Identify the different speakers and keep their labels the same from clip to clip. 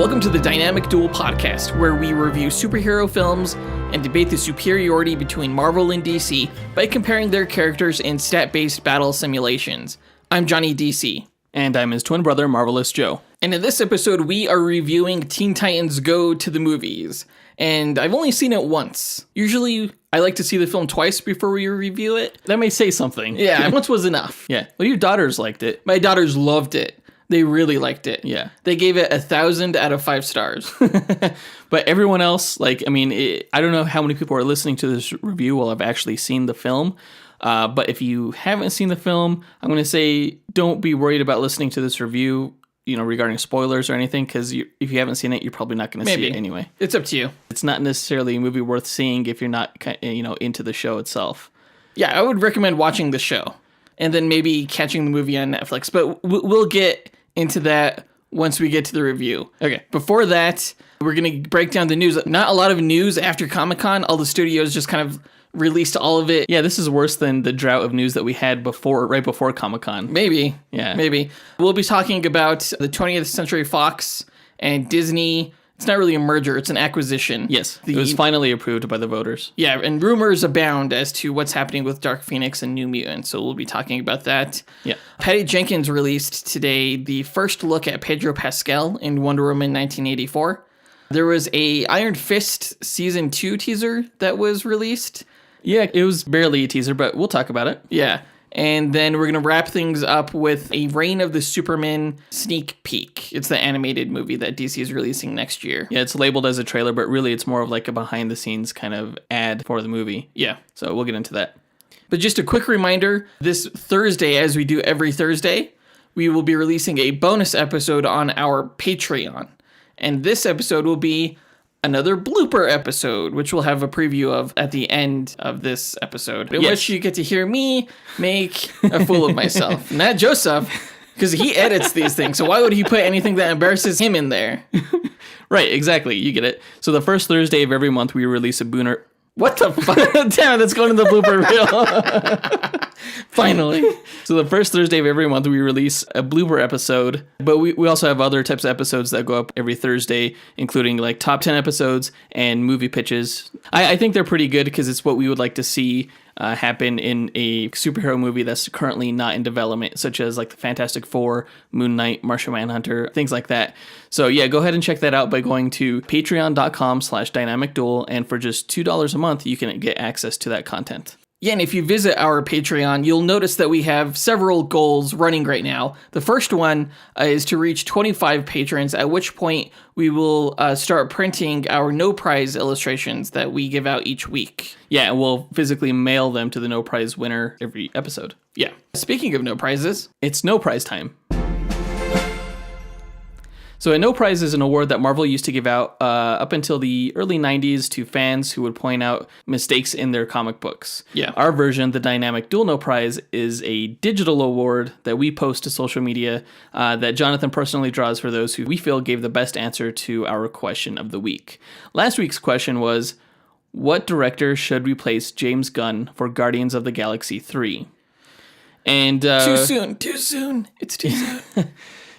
Speaker 1: Welcome to the Dynamic Duel podcast, where we review superhero films and debate the superiority between Marvel and DC by comparing their characters in stat-based battle simulations. I'm Johnny DC.
Speaker 2: And I'm his twin brother, Marvelous Joe.
Speaker 1: And in this episode, we are reviewing Teen Titans Go to the Movies. And I've only seen it once. Usually, I like to see the film twice before we review it.
Speaker 2: That may say something.
Speaker 1: Yeah, once was enough.
Speaker 2: Yeah. Well, your daughters liked it.
Speaker 1: My daughters loved it. They really liked it.
Speaker 2: Yeah.
Speaker 1: They gave it 1,000 out of 5 stars.
Speaker 2: But everyone else, I don't know how many people are listening to this review will have actually seen the film. But if you haven't seen the film, I'm going to say don't be worried about listening to this review, regarding spoilers or anything, because if you haven't seen it, you're probably not going to see it anyway.
Speaker 1: It's up to you.
Speaker 2: It's not necessarily a movie worth seeing if you're not, into the show itself.
Speaker 1: Yeah, I would recommend watching the show and then maybe catching the movie on Netflix. But we'll get into that once we get to the review.
Speaker 2: Okay.
Speaker 1: Before that, we're going to break down the news. Not a lot of news after Comic-Con. All the studios just kind of released all of it.
Speaker 2: Yeah, this is worse than the drought of news that we had right before Comic-Con.
Speaker 1: Maybe.
Speaker 2: Yeah.
Speaker 1: Maybe. We'll be talking about the 20th Century Fox and Disney. It's not really a merger, it's an acquisition.
Speaker 2: Yes, it was finally approved by the voters.
Speaker 1: Yeah, and rumors abound as to what's happening with Dark Phoenix and New Mutants, so we'll be talking about that.
Speaker 2: Yeah.
Speaker 1: Patty Jenkins released today the first look at Pedro Pascal in Wonder Woman 1984. There was a Iron Fist Season 2 teaser that was released.
Speaker 2: Yeah, it was barely a teaser, but we'll talk about it.
Speaker 1: Yeah. And then we're going to wrap things up with a Reign of the Supermen sneak peek. It's the animated movie that DC is releasing next year.
Speaker 2: Yeah, it's labeled as a trailer, but really it's more of like a behind-the-scenes kind of ad for the movie.
Speaker 1: Yeah.
Speaker 2: So we'll get into that.
Speaker 1: But just a quick reminder, this Thursday, as we do every Thursday, we will be releasing a bonus episode on our Patreon. And this episode will be another blooper episode, which we'll have a preview of at the end of this episode, in which you get to hear me make a fool of myself. Not Joseph, because he edits these things, so why would he put anything that embarrasses him in there?
Speaker 2: Right, exactly. You get it. So the first Thursday of every month, we release a booner.
Speaker 1: What the fuck? Damn, that's going to the blooper reel. Finally.
Speaker 2: So the first Thursday of every month, we release a blooper episode, but we also have other types of episodes that go up every Thursday, including like top 10 episodes and movie pitches. I think they're pretty good because it's what we would like to see happen in a superhero movie that's currently not in development, such as like the Fantastic Four, Moon Knight, Martian Manhunter, things like that. So yeah, go ahead and check that out by going to patreon.com/dynamicduel, and for just $2 a month, you can get access to that content.
Speaker 1: Yeah, and if you visit our Patreon, you'll notice that we have several goals running right now. The first one is to reach 25 patrons, at which point we will start printing our no prize illustrations that we give out each week.
Speaker 2: Yeah, and we'll physically mail them to the no prize winner every episode.
Speaker 1: Yeah. Speaking of no prizes,
Speaker 2: it's no prize time. So a no prize is an award that Marvel used to give out up until the early 90s to fans who would point out mistakes in their comic books.
Speaker 1: Yeah.
Speaker 2: Our version, the Dynamic Duel No Prize, is a digital award that we post to social media that Jonathan personally draws for those who we feel gave the best answer to our question of the week. Last week's question was, what director should replace James Gunn for Guardians of the Galaxy 3? And
Speaker 1: too soon. It's too soon.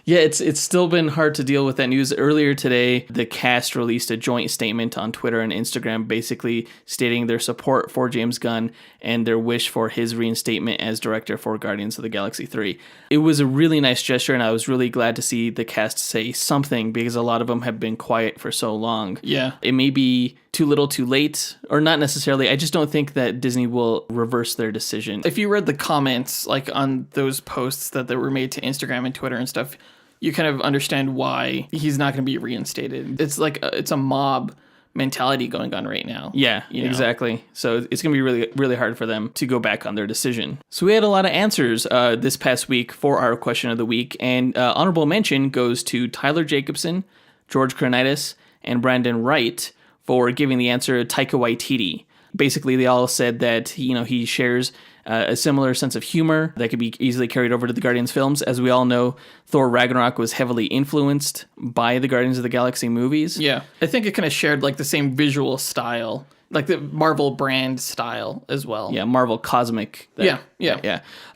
Speaker 2: Yeah, it's still been hard to deal with that news. Earlier today, the cast released a joint statement on Twitter and Instagram basically stating their support for James Gunn and their wish for his reinstatement as director for Guardians of the Galaxy 3. It was a really nice gesture, and I was really glad to see the cast say something because a lot of them have been quiet for so long.
Speaker 1: Yeah.
Speaker 2: It may be too little too late, or not necessarily. I just don't think that Disney will reverse their decision.
Speaker 1: If you read the comments on those posts that were made to Instagram and Twitter and stuff, you kind of understand why he's not going to be reinstated. It's it's a mob mentality going on right now.
Speaker 2: Yeah, exactly. So it's going to be really, really hard for them to go back on their decision. So we had a lot of answers this past week for our question of the week, and honorable mention goes to Tyler Jacobson, George Kronitis, and Brandon Wright for giving the answer Taika Waititi. Basically, they all said that he shares a similar sense of humor that could be easily carried over to the Guardians films. As we all know, Thor Ragnarok was heavily influenced by the Guardians of the Galaxy movies.
Speaker 1: Yeah, I think it kind of shared the same visual style like the Marvel brand style as well.
Speaker 2: Yeah, Marvel Cosmic.
Speaker 1: Yeah.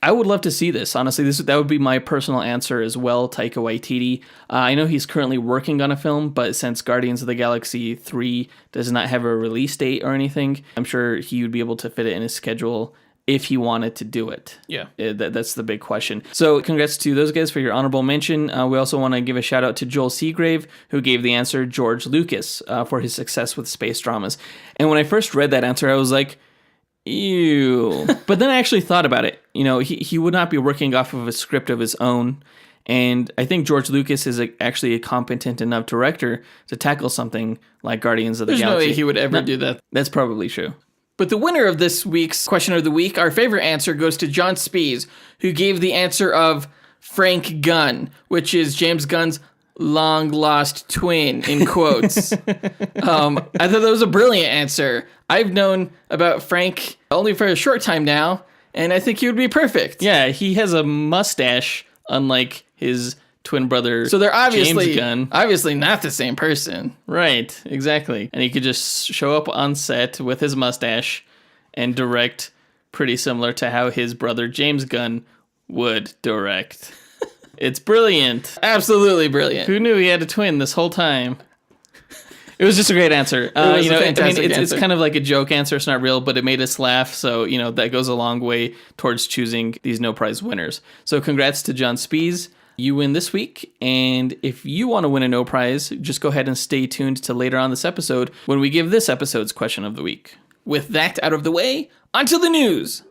Speaker 2: I would love to see this. Honestly, that would be my personal answer as well, Taika Waititi. I know he's currently working on a film, but since Guardians of the Galaxy 3 does not have a release date or anything, I'm sure he would be able to fit it in his schedule if he wanted to do it.
Speaker 1: Yeah.
Speaker 2: That's the big question. So congrats to those guys for your honorable mention. We also want to give a shout out to Joel Seagrave, who gave the answer George Lucas for his success with space dramas. And when I first read that answer, I was like, ew. But then I actually thought about it. He would not be working off of a script of his own. And I think George Lucas is actually a competent enough director to tackle something like Guardians of the Galaxy.
Speaker 1: There's no way he would ever do that.
Speaker 2: That's probably true.
Speaker 1: But the winner of this week's question of the week, our favorite answer, goes to John Spees, who gave the answer of Frank Gunn, which is James Gunn's long lost twin, in quotes. I thought that was a brilliant answer. I've known about Frank only for a short time now, and I think he would be perfect.
Speaker 2: Yeah, he has a mustache, unlike his twin brother.
Speaker 1: So they're
Speaker 2: James Gunn.
Speaker 1: obviously not the same person.
Speaker 2: Right, exactly. And he could just show up on set with his mustache and direct pretty similar to how his brother James Gunn would direct. It's brilliant.
Speaker 1: Absolutely brilliant.
Speaker 2: Who knew he had a twin this whole time? It was just a great answer.
Speaker 1: A fantastic
Speaker 2: it's
Speaker 1: answer.
Speaker 2: kind of like a joke answer. It's not real, but it made us laugh. So, that goes a long way towards choosing these no prize winners. So congrats to John Spees. You win this week, and if you want to win a no prize, just go ahead and stay tuned to later on this episode when we give this episode's question of the week.
Speaker 1: With that out of the way, onto the news.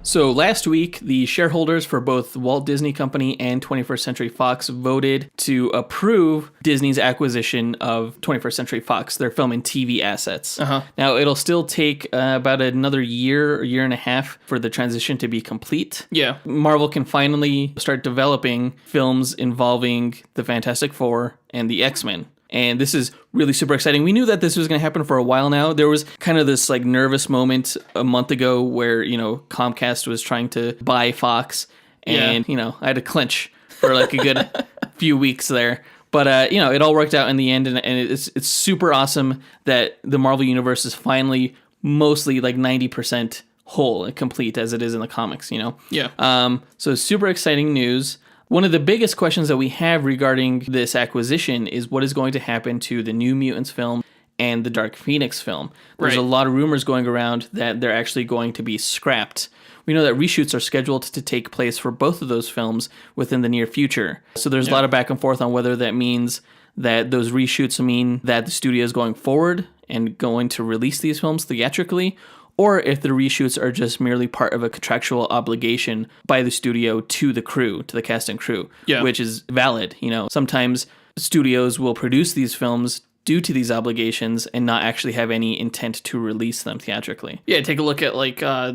Speaker 2: So last week, the shareholders for both Walt Disney Company and 21st Century Fox voted to approve Disney's acquisition of 21st Century Fox, their film and TV assets. Now, it'll still take about another year or year and a half for the transition to be complete.
Speaker 1: Yeah.
Speaker 2: Marvel can finally start developing films involving the Fantastic Four and the X-Men. And this is really super exciting. We knew that this was going to happen for a while now. There was kind of this nervous moment a month ago where, Comcast was trying to buy Fox. And, I had to clench for a good few weeks there. But, it all worked out in the end. And it's super awesome that the Marvel Universe is finally mostly 90% whole and complete as it is in the comics,
Speaker 1: Yeah.
Speaker 2: So super exciting news. One of the biggest questions that we have regarding this acquisition is what is going to happen to the New Mutants film and the Dark Phoenix film. There's a lot of rumors going around that they're actually going to be scrapped. We know that reshoots are scheduled to take place for both of those films within the near future. So there's a lot of back and forth on whether that means that those reshoots mean that the studio is going forward and going to release these films theatrically, or if the reshoots are just merely part of a contractual obligation by the studio to the crew, to the cast and crew, which is valid. Sometimes studios will produce these films due to these obligations and not actually have any intent to release them theatrically.
Speaker 1: Yeah, take a look at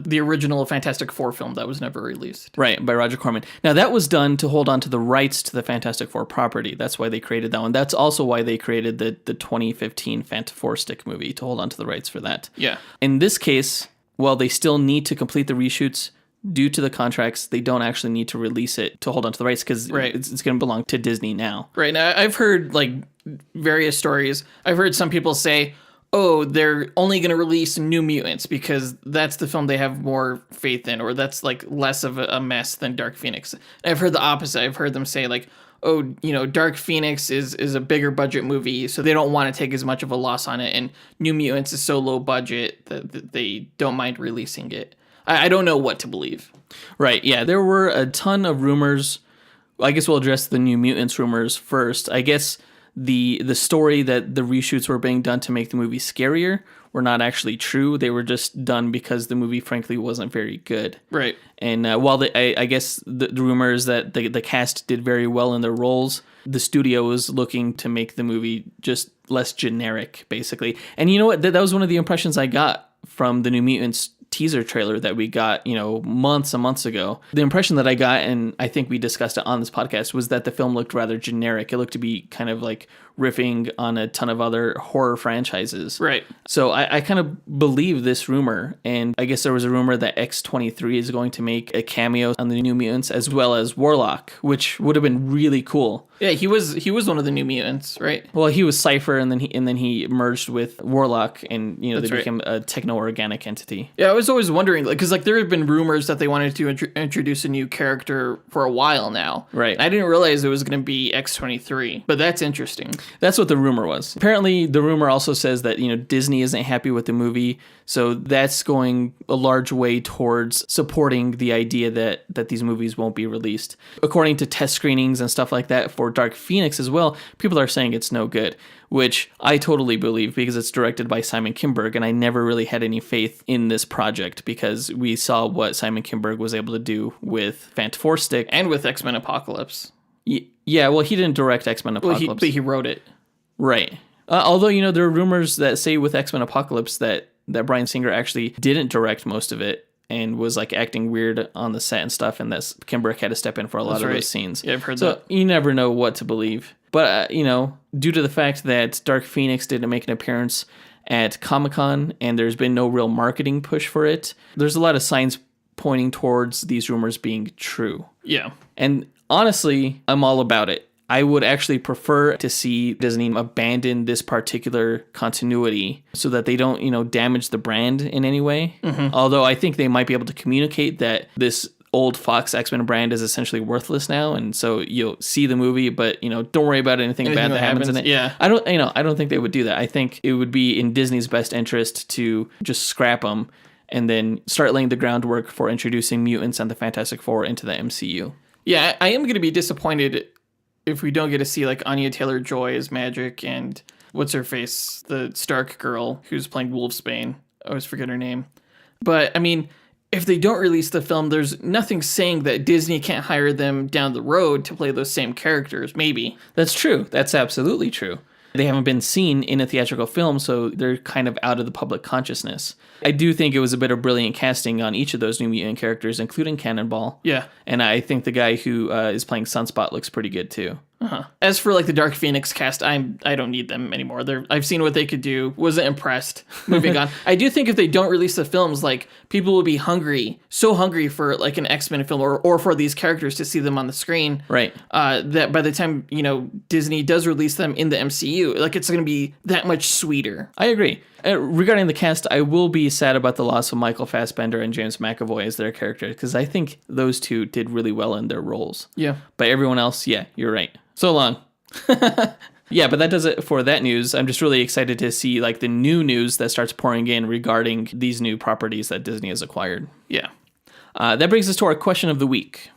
Speaker 1: the original Fantastic Four film that was never released.
Speaker 2: Right, by Roger Corman. Now that was done to hold on to the rights to the Fantastic Four property. That's why they created that one. That's also why they created the 2015 Four Stick movie, to hold on to the rights for that.
Speaker 1: Yeah.
Speaker 2: In this case, while they still need to complete the reshoots due to the contracts, they don't actually need to release it to hold on to the rights because it's going to belong to Disney now.
Speaker 1: Right. Now, I've heard various stories. I've heard some people say, oh, they're only going to release New Mutants because that's the film they have more faith in, or that's less of a mess than Dark Phoenix. And I've heard the opposite. I've heard them say oh, Dark Phoenix is a bigger budget movie, so they don't want to take as much of a loss on it. And New Mutants is so low budget that they don't mind releasing it. I don't know what to believe.
Speaker 2: Right, yeah. There were a ton of rumors. I guess we'll address the New Mutants rumors first. I guess the story that the reshoots were being done to make the movie scarier were not actually true. They were just done because the movie, frankly, wasn't very good.
Speaker 1: Right.
Speaker 2: And while I guess the rumor is that the cast did very well in their roles, the studio was looking to make the movie just less generic, basically. And you know what? That was one of the impressions I got from the New Mutants teaser trailer that we got, months and months ago. The impression that I got, and I think we discussed it on this podcast, was that the film looked rather generic. It looked to be kind of riffing on a ton of other horror franchises.
Speaker 1: Right.
Speaker 2: So I kind of believe this rumor, and I guess there was a rumor that X-23 is going to make a cameo on the New Mutants, as well as Warlock, which would have been really cool.
Speaker 1: Yeah, he was one of the New Mutants, right?
Speaker 2: Well, he was Cypher, and then he merged with Warlock, and they
Speaker 1: That's right.
Speaker 2: became a techno-organic entity.
Speaker 1: Yeah, I was always wondering, because there have been rumors that they wanted to introduce a new character for a while now.
Speaker 2: Right.
Speaker 1: I didn't realize it was going to be X-23, but that's interesting.
Speaker 2: That's what the rumor was. Apparently, the rumor also says that Disney isn't happy with the movie, so that's going a large way towards supporting the idea that these movies won't be released. According to test screenings and stuff like that for Dark Phoenix as well, people are saying it's no good, which I totally believe because it's directed by Simon Kinberg, and I never really had any faith in this project because we saw what Simon Kinberg was able to do with Fantastic
Speaker 1: And with X-Men Apocalypse.
Speaker 2: Yeah, well, he didn't direct X-Men Apocalypse.
Speaker 1: But he wrote it.
Speaker 2: Right. Although, there are rumors that say with X-Men Apocalypse that Bryan Singer actually didn't direct most of it and was like acting weird on the set and stuff, and that Kinberg had to step in for a lot of those scenes.
Speaker 1: Yeah, I've heard
Speaker 2: so
Speaker 1: that.
Speaker 2: You never know what to believe. But, due to the fact that Dark Phoenix didn't make an appearance at Comic-Con and there's been no real marketing push for it, there's a lot of signs pointing towards these rumors being true.
Speaker 1: Yeah.
Speaker 2: And honestly, I'm all about it. I would actually prefer to see Disney abandon this particular continuity so that they don't, damage the brand in any way. Mm-hmm. Although I think they might be able to communicate that this old Fox X-Men brand is essentially worthless now, and so you'll see the movie, but don't worry about anything bad that happens in it.
Speaker 1: Yeah.
Speaker 2: I don't think they would do that. I think it would be in Disney's best interest to just scrap them and then start laying the groundwork for introducing mutants and the Fantastic Four into the MCU.
Speaker 1: Yeah, I am going to be disappointed if we don't get to see like Anya Taylor-Joy as Magic and what's her face, the Stark girl who's playing Wolfsbane. I always forget her name. But I mean, if they don't release the film, there's nothing saying that Disney can't hire them down the road to play those same characters. Maybe.
Speaker 2: That's true. That's absolutely true. They haven't been seen in a theatrical film, so they're kind of out of the public consciousness. I do think it was a bit of brilliant casting on each of those New Mutant characters, including Cannonball.
Speaker 1: Yeah.
Speaker 2: And I think the guy who is playing Sunspot looks pretty good, too.
Speaker 1: Uh-huh. As for like the Dark Phoenix cast, I don't need them anymore. I've seen what they could do. Wasn't impressed. Moving on. I do think if they don't release the films, like people will be so hungry for like an X-Men film or for these characters to see them on the screen.
Speaker 2: Right.
Speaker 1: That by the time Disney does release them in the MCU, like it's going to be that much sweeter.
Speaker 2: I agree. Regarding the cast, I will be sad about the loss of Michael Fassbender and James McAvoy as their characters because I think those two did really well in their roles.
Speaker 1: Yeah.
Speaker 2: But everyone else, yeah, you're right. So long. Yeah, but that does it for that news. I'm just really excited to see like the new news that starts pouring in regarding these new properties that Disney has acquired.
Speaker 1: Yeah.
Speaker 2: That brings us to our question of the week.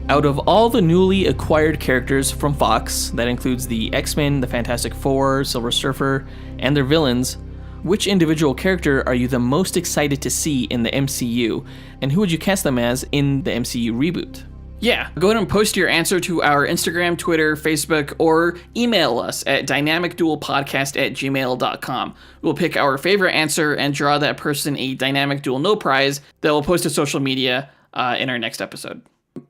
Speaker 2: Out of all the newly acquired characters from Fox, that includes the X-Men, the Fantastic Four, Silver Surfer, and their villains, which individual character are you the most excited to see in the MCU, and who would you cast them as in the MCU reboot?
Speaker 1: Yeah, go ahead and post your answer to our Instagram, Twitter, Facebook, or email us at dynamicduelpodcast@gmail.com. We'll pick our favorite answer and draw that person a Dynamic Duel No Prize that we'll post to social media in our next episode.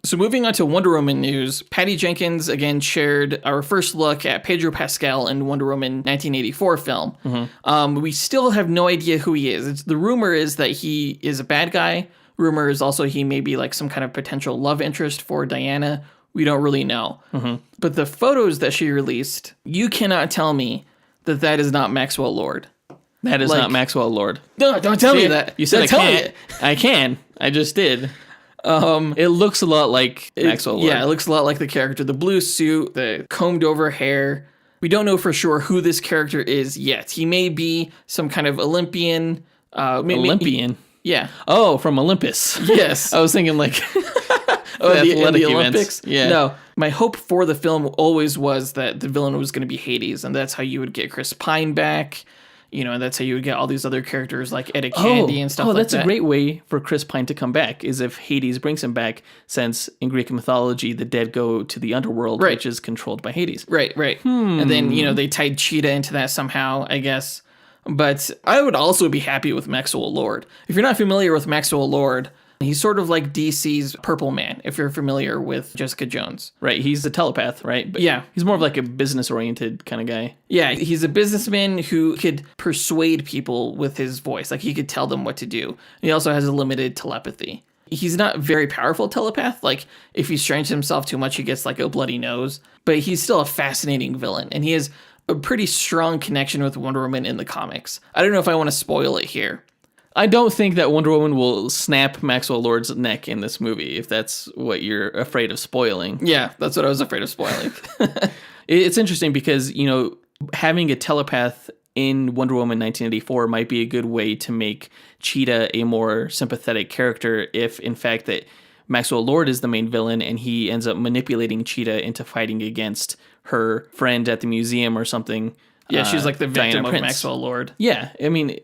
Speaker 1: So moving on to Wonder Woman news, Patty Jenkins again shared our first look at Pedro Pascal in Wonder Woman 1984 film. Mm-hmm. We still have no idea who he is. The rumor is that he is a bad guy. Rumor is also he may be like some kind of potential love interest for Diana. We don't really know. Mm-hmm. But the photos that she released, you cannot tell me that is not Maxwell Lord.
Speaker 2: That is not Maxwell Lord.
Speaker 1: No, don't tell me that.
Speaker 2: You said I can't. I can. I just did. It looks a lot like Maxwell Lord.
Speaker 1: Yeah, it looks a lot like the character. The blue suit, the combed over hair. We don't know for sure who this character is yet. He may be some kind of Olympian.
Speaker 2: Olympian?
Speaker 1: Yeah.
Speaker 2: Oh, from Olympus.
Speaker 1: Yes.
Speaker 2: I was thinking like
Speaker 1: the Olympics.
Speaker 2: Yeah.
Speaker 1: No, my hope for the film always was that the villain was going to be Hades, and that's how you would get Chris Pine back. And that's how you would get all these other characters like Etta Candy and stuff like that.
Speaker 2: Oh, that's a great way for Chris Pine to come back, is if Hades brings him back, since in Greek mythology, the dead go to the underworld,
Speaker 1: right,
Speaker 2: which is controlled by Hades.
Speaker 1: Right. And then, they tied Cheetah into that somehow, I guess. But I would also be happy with Maxwell Lord. If you're not familiar with Maxwell Lord, He's sort of like DC's Purple Man, if you're familiar with Jessica Jones.
Speaker 2: Right. He's a telepath, right? But
Speaker 1: Yeah.
Speaker 2: He's more of like a business-oriented kind of guy.
Speaker 1: Yeah, he's a businessman who could persuade people with his voice. Like, he could tell them what to do. He also has a limited telepathy. He's not very powerful telepath. Like, if he strains himself too much, he gets like a bloody nose. But he's still a fascinating villain. And he has a pretty strong connection with Wonder Woman in the comics. I don't know if I want to spoil it here.
Speaker 2: I don't think that Wonder Woman will snap Maxwell Lord's neck in this movie, if that's what you're afraid of spoiling.
Speaker 1: Yeah, that's what I was afraid of spoiling.
Speaker 2: It's interesting because, you know, having a telepath in Wonder Woman 1984 might be a good way to make Cheetah a more sympathetic character if, in fact, that Maxwell Lord is the main villain and he ends up manipulating Cheetah into fighting against her friend at the museum or something.
Speaker 1: Yeah, she's like the victim
Speaker 2: Diana
Speaker 1: of
Speaker 2: Prince.
Speaker 1: Maxwell Lord.
Speaker 2: Yeah, I mean,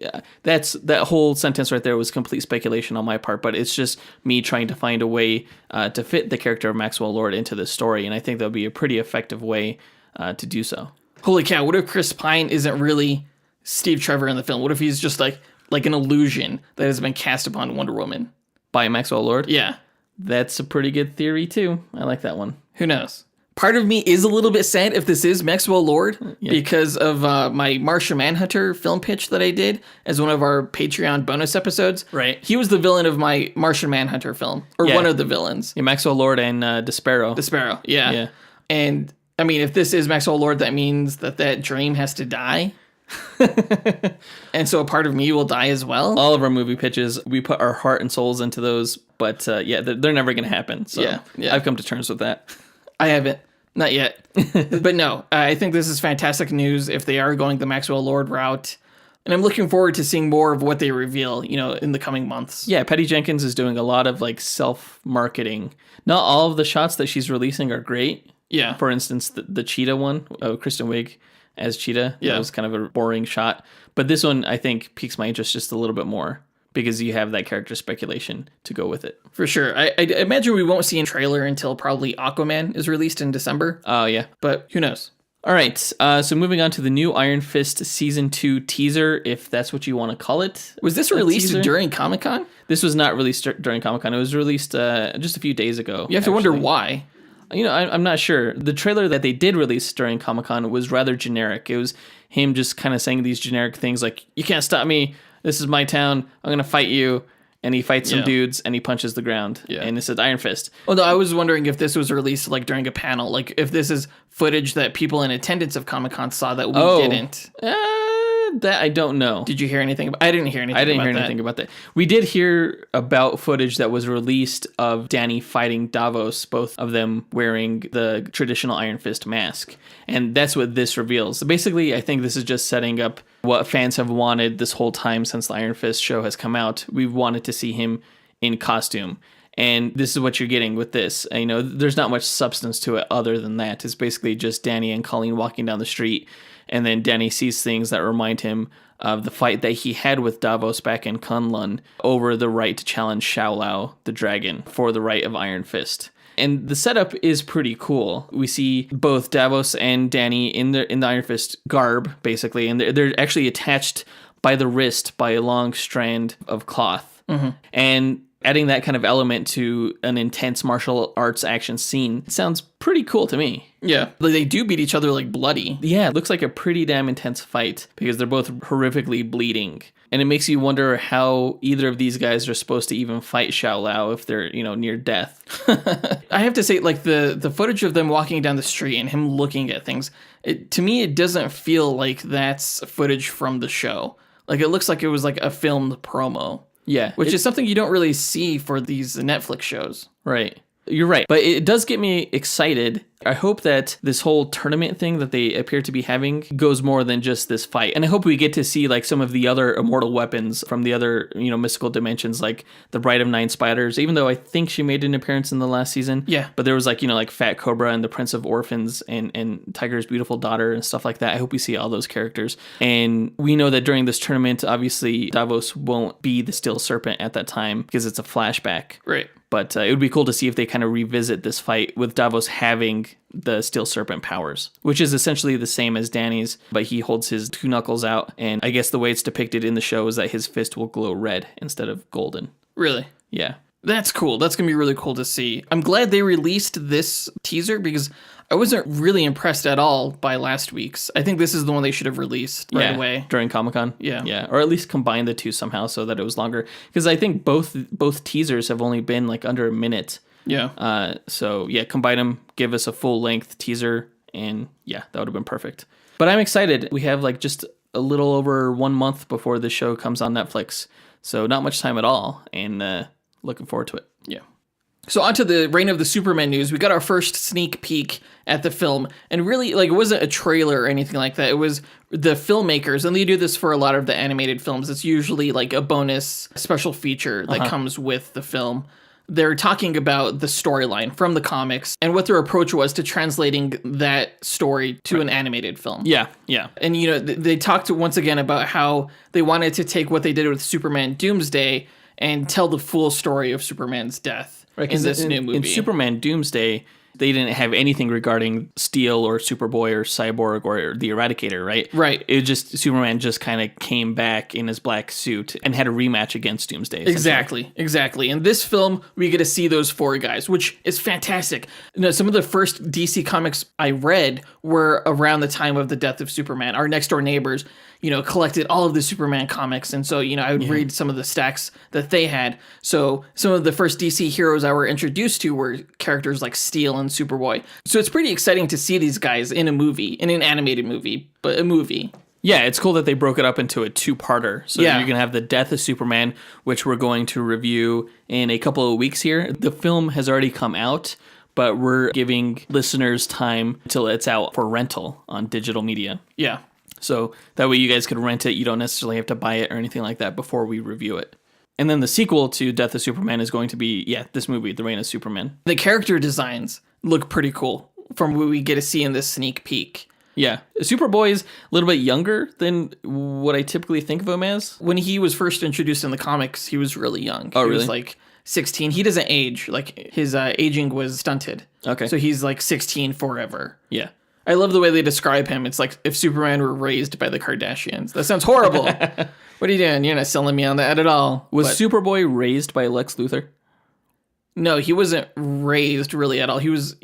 Speaker 2: that whole sentence right there was complete speculation on my part, but it's just me trying to find a way to fit the character of Maxwell Lord into this story, and I think that would be a pretty effective way to do so.
Speaker 1: Holy cow, what if Chris Pine isn't really Steve Trevor in the film? What if he's just like an illusion that has been cast upon Wonder Woman?
Speaker 2: By Maxwell Lord?
Speaker 1: Yeah.
Speaker 2: That's a pretty good theory, too. I like that one.
Speaker 1: Who knows? Part of me is a little bit sad if this is Maxwell Lord because of my Martian Manhunter film pitch that I did as one of our Patreon bonus episodes.
Speaker 2: Right.
Speaker 1: He was the villain of my Martian Manhunter film, or one of the villains.
Speaker 2: Yeah, Maxwell Lord and Despero.
Speaker 1: Despero, yeah. And, I mean, if this is Maxwell Lord, that means that dream has to die. And so a part of me will die as well.
Speaker 2: All of our movie pitches, we put our heart and souls into those, but they're never going to happen. So
Speaker 1: Yeah.
Speaker 2: I've come to terms with that.
Speaker 1: I haven't. Not yet. But no, I think this is fantastic news if they are going the Maxwell Lord route. And I'm looking forward to seeing more of what they reveal, in the coming months.
Speaker 2: Yeah, Patty Jenkins is doing a lot of like self-marketing. Not all of the shots that she's releasing are great.
Speaker 1: Yeah.
Speaker 2: For instance, the Cheetah one, Kristen Wiig as Cheetah.
Speaker 1: Yeah.
Speaker 2: That was kind of a boring shot. But this one, I think, piques my interest just a little bit more because you have that character speculation to go with it.
Speaker 1: For sure. I imagine we won't see a trailer until probably Aquaman is released in December.
Speaker 2: Oh, yeah.
Speaker 1: But who knows?
Speaker 2: All right. So moving on to the new Iron Fist Season 2 teaser, if that's what you want to call it.
Speaker 1: Was this released during Comic-Con?
Speaker 2: This was not released during Comic-Con. It was released just a few days ago.
Speaker 1: You have to wonder why.
Speaker 2: I'm not sure. The trailer that they did release during Comic-Con was rather generic. It was him just kind of saying these generic things like, you can't stop me. This is my town. I'm going to fight you. And he fights some dudes and he punches the ground. Yeah. And it said Iron Fist.
Speaker 1: Although I was wondering if this was released like during a panel. Like if this is footage that people in attendance of Comic-Con saw that we didn't.
Speaker 2: That I don't know.
Speaker 1: Did you hear anything about? I didn't hear anything
Speaker 2: about that. We did hear about footage that was released of Danny fighting Davos, both of them wearing the traditional Iron Fist mask. And that's what this reveals. So basically, I think this is just setting up what fans have wanted this whole time since the Iron Fist show has come out. We've wanted to see him in costume. And this is what you're getting with this. There's not much substance to it other than that. It's basically just Danny and Colleen walking down the street. And then Danny sees things that remind him of the fight that he had with Davos back in Kunlun over the right to challenge Shao-Lao, the dragon, for the right of Iron Fist. And the setup is pretty cool. We see both Davos and Danny in the Iron Fist garb, basically, and they're actually attached by the wrist by a long strand of cloth. Mm-hmm. And adding that kind of element to an intense martial arts action scene sounds pretty cool to me.
Speaker 1: Yeah, they do beat each other like bloody.
Speaker 2: Yeah, it looks like a pretty damn intense fight because they're both horrifically bleeding. And it makes you wonder how either of these guys are supposed to even fight Shao-Lao if they're, near death.
Speaker 1: I have to say, like, the footage of them walking down the street and him looking at things, to me, it doesn't feel like that's footage from the show. Like, it looks like it was like a filmed promo.
Speaker 2: Yeah.
Speaker 1: Which is something you don't really see for these Netflix shows.
Speaker 2: Right. You're right. But it does get me excited. I hope that this whole tournament thing that they appear to be having goes more than just this fight. And I hope we get to see like some of the other immortal weapons from the other, mystical dimensions, like the Bride of Nine Spiders, even though I think she made an appearance in the last season.
Speaker 1: Yeah.
Speaker 2: But there was like, like Fat Cobra and the Prince of Orphans and Tiger's Beautiful Daughter and stuff like that. I hope we see all those characters. And we know that during this tournament, obviously Davos won't be the Steel Serpent at that time because it's a flashback.
Speaker 1: Right.
Speaker 2: But it would be cool to see if they kind of revisit this fight with Davos having the Steel Serpent powers, which is essentially the same as Danny's, but he holds his two knuckles out. And I guess the way it's depicted in the show is that his fist will glow red instead of golden.
Speaker 1: Really?
Speaker 2: Yeah.
Speaker 1: That's cool. That's going to be really cool to see. I'm glad they released this teaser because I wasn't really impressed at all by last week's. I think this is the one they should have released right away.
Speaker 2: During Comic-Con.
Speaker 1: Yeah.
Speaker 2: Or at least combine the two somehow so that it was longer. Because I think both teasers have only been like under a minute.
Speaker 1: Yeah.
Speaker 2: So combine them, give us a full-length teaser, and that would have been perfect. But I'm excited. We have like just a little over 1 month before the show comes on Netflix. So not much time at all, and looking forward to it.
Speaker 1: Yeah. So onto the Reign of the Supermen news. We got our first sneak peek at the film, and really, like, it wasn't a trailer or anything like that. It was the filmmakers, and they do this for a lot of the animated films. It's usually like a bonus special feature that comes with the film. They're talking about the storyline from the comics and what their approach was to translating that story to an animated film.
Speaker 2: Yeah.
Speaker 1: And, they talked once again about how they wanted to take what they did with Superman Doomsday and tell the full story of Superman's death in this new movie.
Speaker 2: In Superman Doomsday, they didn't have anything regarding Steel or Superboy or Cyborg or the Eradicator, right?
Speaker 1: Right.
Speaker 2: It just, Superman just kind of came back in his black suit and had a rematch against Doomsday.
Speaker 1: Exactly. In this film, we get to see those four guys, which is fantastic. Some of the first DC comics I read were around the time of the death of Superman. Our next door neighbors, collected all of the Superman comics. And so, I would read some of the stacks that they had. So some of the first DC heroes I were introduced to were characters like Steel and Superboy. So it's pretty exciting to see these guys in an animated movie, but a movie.
Speaker 2: Yeah, it's cool that they broke it up into a two-parter. So you're going to have the death of Superman, which we're going to review in a couple of weeks here. The film has already come out, but we're giving listeners time until it's out for rental on digital media.
Speaker 1: Yeah.
Speaker 2: So that way you guys could rent it. You don't necessarily have to buy it or anything like that before we review it. And then the sequel to Death of Superman is going to be, this movie, The Reign of Superman.
Speaker 1: The character designs look pretty cool from what we get to see in this sneak peek.
Speaker 2: Yeah. Superboy is a little bit younger than what I typically think of him as.
Speaker 1: When he was first introduced in the comics, he was really young.
Speaker 2: Oh,
Speaker 1: he
Speaker 2: really?
Speaker 1: was like 16. He doesn't age. Like, his aging was stunted.
Speaker 2: Okay.
Speaker 1: So he's like 16 forever.
Speaker 2: Yeah.
Speaker 1: I love the way they describe him. It's like if Superman were raised by the Kardashians. That sounds horrible. What are you doing? You're not selling me on that at all.
Speaker 2: Was Superboy raised by Lex Luthor?
Speaker 1: No, he wasn't raised really at all. He was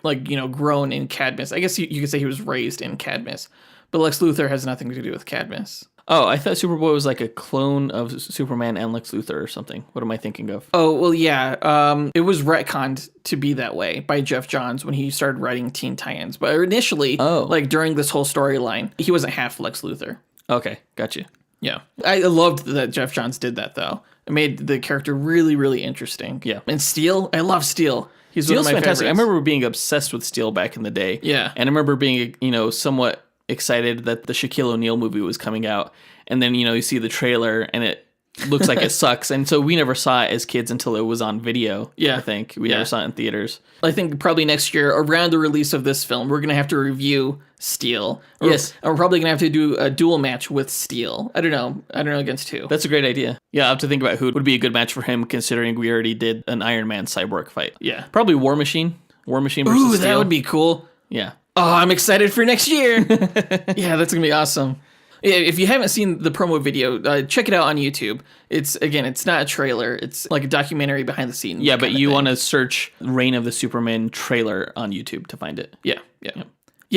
Speaker 1: like, grown in Cadmus. I guess you could say he was raised in Cadmus. But Lex Luthor has nothing to do with Cadmus.
Speaker 2: Oh, I thought Superboy was like a clone of Superman and Lex Luthor or something. What am I thinking of?
Speaker 1: Oh, well, yeah. It was retconned to be that way by Jeff Johns when he started writing Teen Titans. But initially, during this whole storyline, he wasn't half Lex Luthor.
Speaker 2: Okay, gotcha.
Speaker 1: Yeah. I loved that Jeff Johns did that, though. It made the character really, really interesting.
Speaker 2: Yeah.
Speaker 1: And Steel, I love Steel. He's
Speaker 2: Steel's
Speaker 1: one of my
Speaker 2: fantastic.
Speaker 1: favorites.
Speaker 2: I remember being obsessed with Steel back in the day.
Speaker 1: Yeah.
Speaker 2: And I remember being, somewhat excited that the Shaquille O'Neal movie was coming out. And then, you see the trailer and it looks like it sucks. And so we never saw it as kids until it was on video.
Speaker 1: Yeah.
Speaker 2: I think we never saw it in theaters.
Speaker 1: I think probably next year, around the release of this film, we're going to have to review Steel.
Speaker 2: Yes.
Speaker 1: And we're probably going to have to do a duel match with Steel. I don't know against who.
Speaker 2: That's a great idea. Yeah, I'll have to think about who would be a good match for him, considering we already did an Iron Man Cyborg fight.
Speaker 1: Yeah.
Speaker 2: Probably War Machine. War Machine versus
Speaker 1: Ooh,
Speaker 2: Steel.
Speaker 1: that would be cool.
Speaker 2: Yeah.
Speaker 1: Oh, I'm excited for next year. Yeah, that's going to be awesome. Yeah, if you haven't seen the promo video, check it out on YouTube. It's not a trailer. It's like a documentary behind the scenes.
Speaker 2: Yeah, but you want to search Reign of the Superman trailer on YouTube to find it.
Speaker 1: Yeah,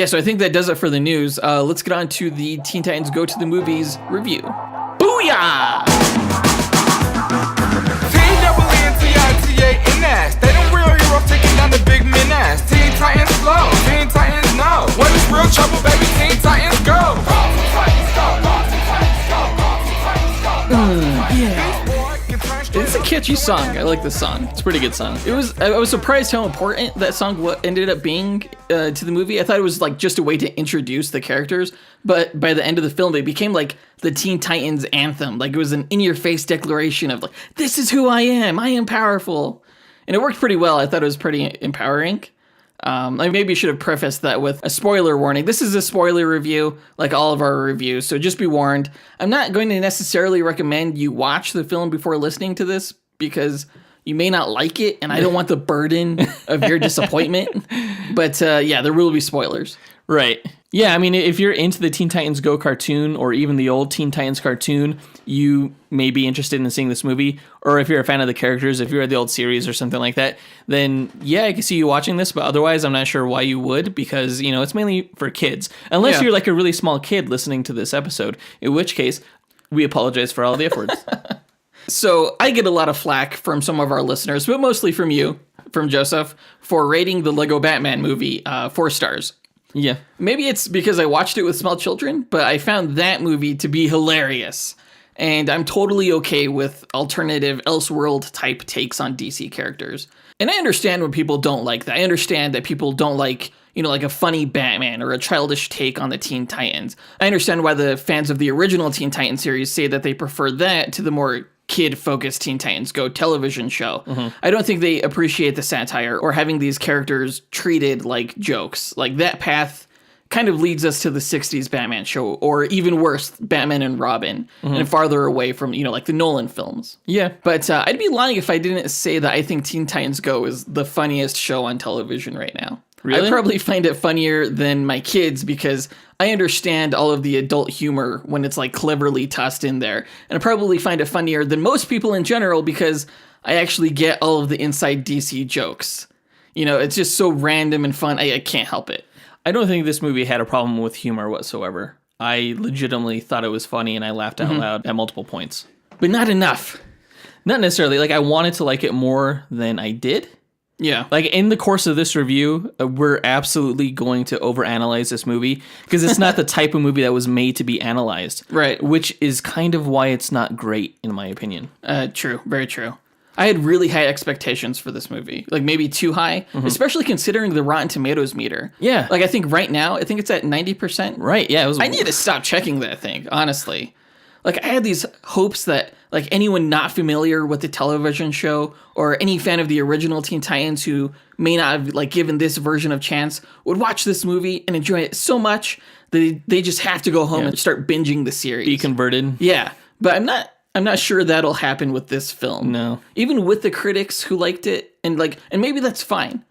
Speaker 1: so I think that does it for the news. Let's get on to the Teen Titans Go to the Movies review. Booyah!
Speaker 3: T-double-N-T-I-T-A-N-S. They them real heroes taking down the big menace. Teen Titans flow, Teen Titans know. What is real trouble, baby? Teen Titans go.
Speaker 1: It's a catchy song. I like this song.
Speaker 2: It's a pretty good song.
Speaker 1: I was surprised how important that song ended up being to the movie. I thought it was like just a way to introduce the characters, but by the end of the film, it became like the Teen Titans anthem. Like it was an in-your-face declaration of like, this is who I am. I am powerful. And it worked pretty well. I thought it was pretty empowering. Like maybe you should have prefaced that with a spoiler warning. This is a spoiler review, like all of our reviews, so just be warned. I'm not going to necessarily recommend you watch the film before listening to this because you may not like it, and I don't want the burden of your disappointment. But yeah, there will be spoilers.
Speaker 2: Right. Yeah, I mean, if you're into the Teen Titans Go cartoon or even the old Teen Titans cartoon, you may be interested in seeing this movie. Or if you're a fan of the characters, if you're the old series or something like that, then yeah, I can see you watching this. But otherwise, I'm not sure why you would, because, it's mainly for kids. Unless you're like a really small kid listening to this episode, in which case, we apologize for all the F words.
Speaker 1: So I get a lot of flack from some of our listeners, but mostly from you, from Joseph, for rating the Lego Batman movie 4 stars.
Speaker 2: Yeah.
Speaker 1: Maybe it's because I watched it with small children, but I found that movie to be hilarious. And I'm totally okay with alternative Elseworld type takes on DC characters. And I understand when people don't like that. I understand that people don't like, like a funny Batman or a childish take on the Teen Titans. I understand why the fans of the original Teen Titans series say that they prefer that to the more kid-focused Teen Titans Go television show. Mm-hmm. I don't think they appreciate the satire or having these characters treated like jokes. Like, that path kind of leads us to the 60s Batman show, or even worse, Batman and Robin, and farther away from, like the Nolan films.
Speaker 2: Yeah.
Speaker 1: But I'd be lying if I didn't say that I think Teen Titans Go is the funniest show on television right now.
Speaker 2: Really?
Speaker 1: I probably find it funnier than my kids because I understand all of the adult humor when it's like cleverly tossed in there. And I probably find it funnier than most people in general because I actually get all of the inside DC jokes. It's just so random and fun. I can't help it.
Speaker 2: I don't think this movie had a problem with humor whatsoever. I legitimately thought it was funny and I laughed out loud at multiple points.
Speaker 1: But not enough.
Speaker 2: Not necessarily. Like, I wanted to like it more than I did.
Speaker 1: Yeah.
Speaker 2: Like, in the course of this review, we're absolutely going to overanalyze this movie because it's not the type of movie that was made to be analyzed.
Speaker 1: Right.
Speaker 2: Which is kind of why it's not great, in my opinion.
Speaker 1: True. Very true. I had really high expectations for this movie. Like, maybe too high, especially considering the Rotten Tomatoes meter.
Speaker 2: Yeah.
Speaker 1: Like, I think right now, it's at 90%.
Speaker 2: Right, yeah.
Speaker 1: I need to stop checking that thing, honestly. Like, I had these hopes that, like, anyone not familiar with the television show or any fan of the original Teen Titans who may not have, like, given this version of chance would watch this movie and enjoy it so much that they just have to go home and start binging the series.
Speaker 2: Be converted.
Speaker 1: Yeah, but I'm not sure that'll happen with this film.
Speaker 2: No.
Speaker 1: Even with the critics who liked it, and maybe that's fine,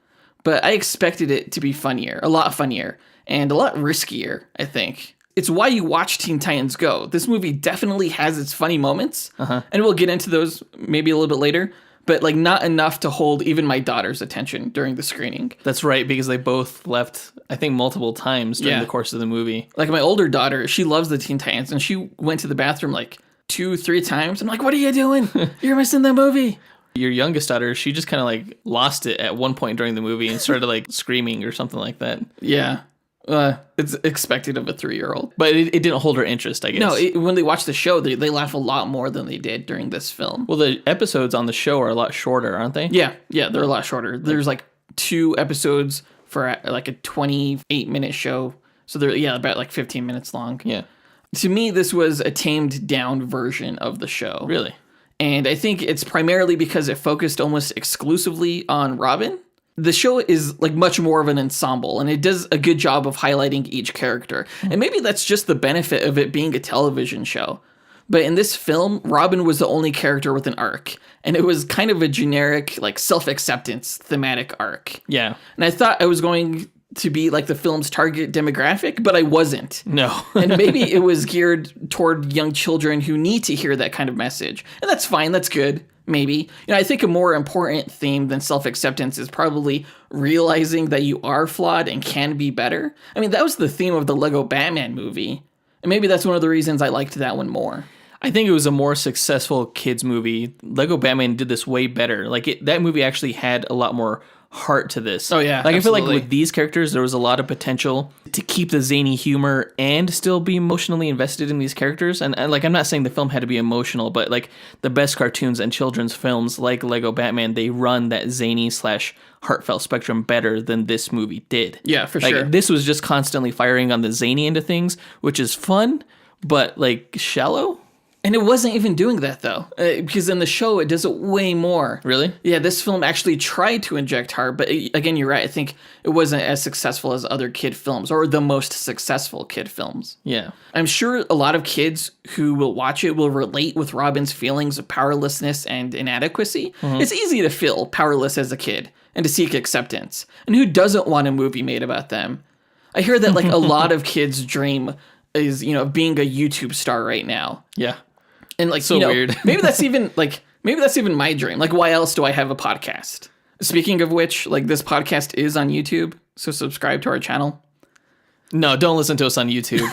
Speaker 1: but I expected it to be funnier, a lot funnier, and a lot riskier, I think. It's why you watch Teen Titans Go. This movie definitely has its funny moments, and we'll get into those maybe a little bit later, but like not enough to hold even my daughter's attention during the screening.
Speaker 2: That's right, because they both left, I think, multiple times during the course of the movie.
Speaker 1: Like, my older daughter, she loves the Teen Titans, and she went to the bathroom like 2-3 times. I'm like, what are you doing? You're missing the movie.
Speaker 2: Your youngest daughter, she just kind of like lost it at one point during the movie and started like screaming or something like that.
Speaker 1: Yeah. It's expected of a 3-year-old.
Speaker 2: But it didn't hold her interest, I guess.
Speaker 1: No, when they watch the show, they laugh a lot more than they did during this film.
Speaker 2: Well, the episodes on the show are a lot shorter, aren't they?
Speaker 1: Yeah, they're a lot shorter. There's like 2 episodes for like a 28-minute show. So they're, about like 15 minutes long.
Speaker 2: Yeah.
Speaker 1: To me, this was a tamed down version of the show.
Speaker 2: Really?
Speaker 1: And I think it's primarily because it focused almost exclusively on Robin. The show is like much more of an ensemble, and it does a good job of highlighting each character. And maybe that's just the benefit of it being a television show. But in this film, Robin was the only character with an arc, and it was kind of a generic, like, self-acceptance thematic arc.
Speaker 2: Yeah.
Speaker 1: And I thought I was going to be like the film's target demographic, but I wasn't.
Speaker 2: No.
Speaker 1: And maybe it was geared toward young children who need to hear that kind of message. And that's fine, that's good. Maybe. I think a more important theme than self-acceptance is probably realizing that you are flawed and can be better. I mean, that was the theme of the Lego Batman movie. And maybe that's one of the reasons I liked that one more.
Speaker 2: I think it was a more successful kids movie. Lego Batman did this way better. Like, that movie actually had a lot more heart to this.
Speaker 1: Oh, yeah.
Speaker 2: Like,
Speaker 1: absolutely.
Speaker 2: I feel like with these characters, there was a lot of potential to keep the zany humor and still be emotionally invested in these characters. And like, I'm not saying the film had to be emotional, but like the best cartoons and children's films like Lego Batman, they run that zany / heartfelt spectrum better than this movie did.
Speaker 1: Yeah, for
Speaker 2: like,
Speaker 1: sure.
Speaker 2: This was just constantly firing on the zany end of things, which is fun, but like shallow.
Speaker 1: And it wasn't even doing that, though, because in the show, it does it way more.
Speaker 2: Really?
Speaker 1: Yeah, this film actually tried to inject heart, but again, you're right. I think it wasn't as successful as other kid films, or the most successful kid films.
Speaker 2: Yeah.
Speaker 1: I'm sure a lot of kids who will watch it will relate with Robin's feelings of powerlessness and inadequacy. Mm-hmm. It's easy to feel powerless as a kid and to seek acceptance. And who doesn't want a movie made about them? I hear that like a lot of kids' dream is, you know, being a YouTube star right now.
Speaker 2: Yeah.
Speaker 1: And like,
Speaker 2: So
Speaker 1: you know,
Speaker 2: weird.
Speaker 1: maybe that's even my dream. Like, why else do I have a podcast? Speaking of which, like, this podcast is on YouTube, so subscribe to our channel.
Speaker 2: No, don't listen to us on YouTube.